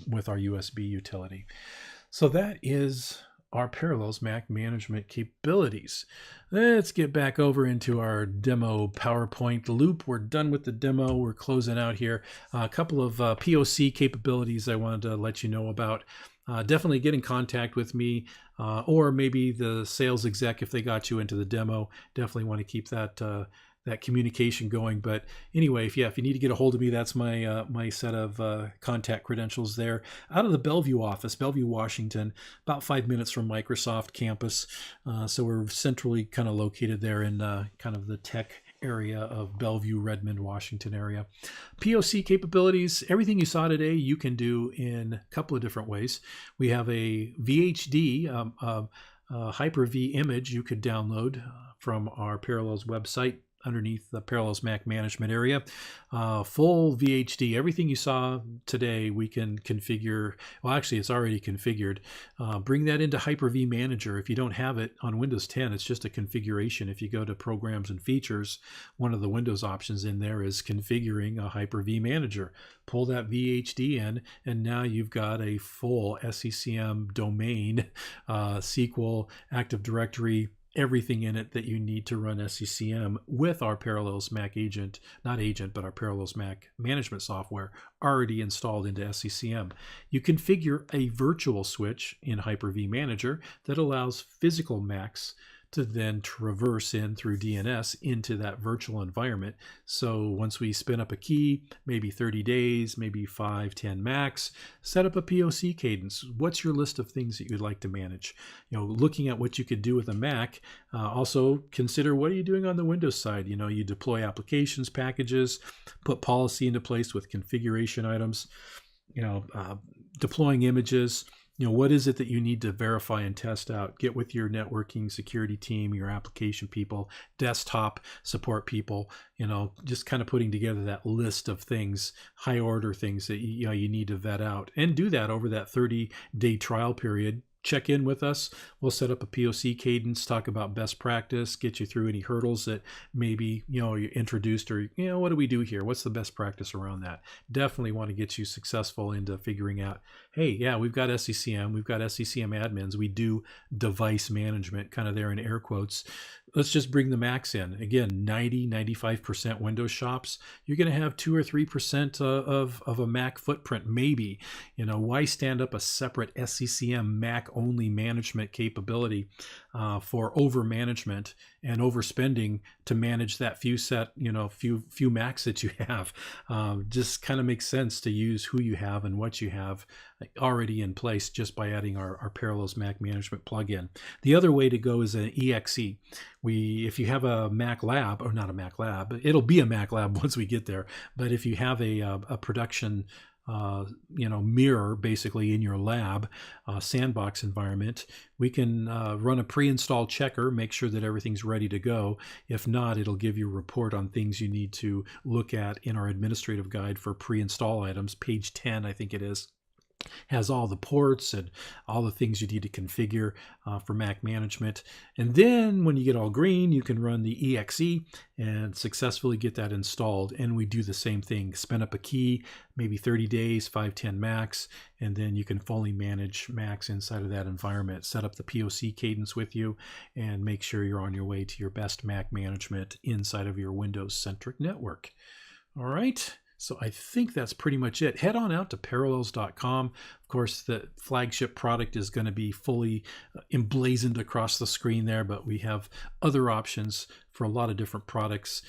with our USB utility. So that is our Parallels Mac management capabilities. Let's get back over into our demo PowerPoint loop. We're done with the demo. We're closing out here. A couple of POC capabilities I wanted to let you know about. Definitely get in contact with me or maybe the sales exec if they got you into the demo. Definitely want to keep that communication going. But anyway, if you need to get a hold of me, that's my set of contact credentials there. Out of the Bellevue office, Bellevue, Washington, about 5 minutes from Microsoft campus. So we're centrally kind of located there in kind of the tech area of Bellevue, Redmond, Washington area. POC capabilities, everything you saw today, you can do in a couple of different ways. We have a VHD, Hyper-V image you could download from our Parallels website underneath the Parallels Mac management area. Full VHD, everything you saw today, we can configure. Well, actually, it's already configured. Bring that into Hyper-V Manager. If you don't have it on Windows 10, it's just a configuration. If you go to Programs and Features, one of the Windows options in there is configuring a Hyper-V Manager. Pull that VHD in, and now you've got a full SCCM domain, SQL, Active Directory, everything in it that you need to run SCCM with our Parallels Mac agent, not agent, but our Parallels Mac management software already installed into SCCM. You configure a virtual switch in Hyper-V Manager that allows physical Macs to then traverse in through DNS into that virtual environment. So once we spin up a key, maybe 30 days, maybe 5, 10 Macs, set up a POC cadence. What's your list of things that you'd like to manage? Looking at what you could do with a Mac, also consider what are you doing on the Windows side? You deploy applications, packages, put policy into place with configuration items, deploying images. What is it that you need to verify and test out? Get with your networking security team, your application people, desktop support people, just kind of putting together that list of things, high order things that you need to vet out, and do that over that 30-day trial period. Check in with us. We'll set up a POC cadence, talk about best practice, get you through any hurdles that maybe, you introduced, or, what do we do here? What's the best practice around that? Definitely want to get you successful into figuring out, hey, yeah, we've got SCCM, we've got SCCM admins, we do device management, kind of there in air quotes. Let's just bring the Macs in. Again, 95% Windows shops, you're going to have 2 or 3% of a Mac footprint, maybe. Why stand up a separate SCCM Mac only management capability? for over management and overspending to manage that few Macs that you have. Just kind of makes sense to use who you have and what you have already in place just by adding our Parallels Mac Management plugin. The other way to go is an EXE. If you have a Mac Lab, or not a Mac Lab, it'll be a Mac Lab once we get there. But if you have a production mirror basically in your lab sandbox environment, we can run a pre-install checker, make sure that everything's ready to go. If not, it'll give you a report on things you need to look at in our administrative guide for pre-install items. Page 10, I think it is, has all the ports and all the things you need to configure for Mac management. And then when you get all green, you can run the EXE and successfully get that installed. And we do the same thing, spin up a key, maybe 30 days, 5-10 Macs, and then you can fully manage Macs inside of that environment. Set up the POC cadence with you and make sure you're on your way to your best Mac management inside of your Windows-centric network. All right. So I think that's pretty much it. Head on out to parallels.com. Of course, the flagship product is going to be fully emblazoned across the screen there, but we have other options for a lot of different products,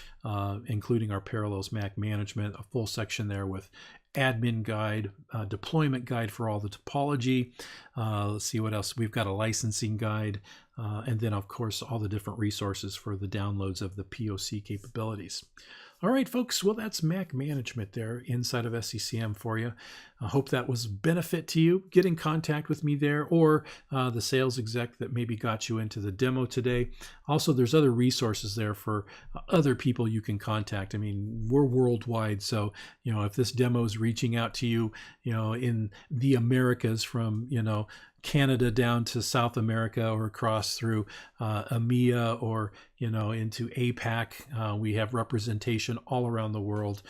including our Parallels Mac Management, a full section there with admin guide, deployment guide for all the topology. Let's see what else. We've got a licensing guide, and then, of course, all the different resources for the downloads of the POC capabilities. All right, folks, well, that's Mac management there inside of SCCM for you. I hope that was a benefit to you. Get in contact with me there, or the sales exec that maybe got you into the demo today. Also, there's other resources there for other people you can contact. I mean, we're worldwide, so if this demo is reaching out to you, in the Americas from Canada down to South America, or across through EMEA, or into APAC. We have representation all around the world,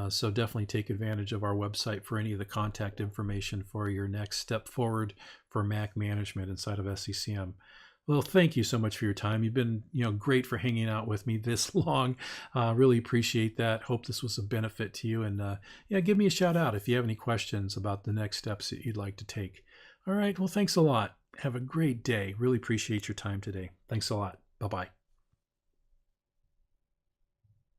so definitely take advantage of our website for any of the contact information for your next step forward for Mac management inside of SCCM. Well, thank you so much for your time. You've been, great for hanging out with me this long. Really appreciate that. Hope this was a benefit to you. And give me a shout out if you have any questions about the next steps that you'd like to take. All right. Well, thanks a lot. Have a great day. Really appreciate your time today. Thanks a lot. Bye-bye.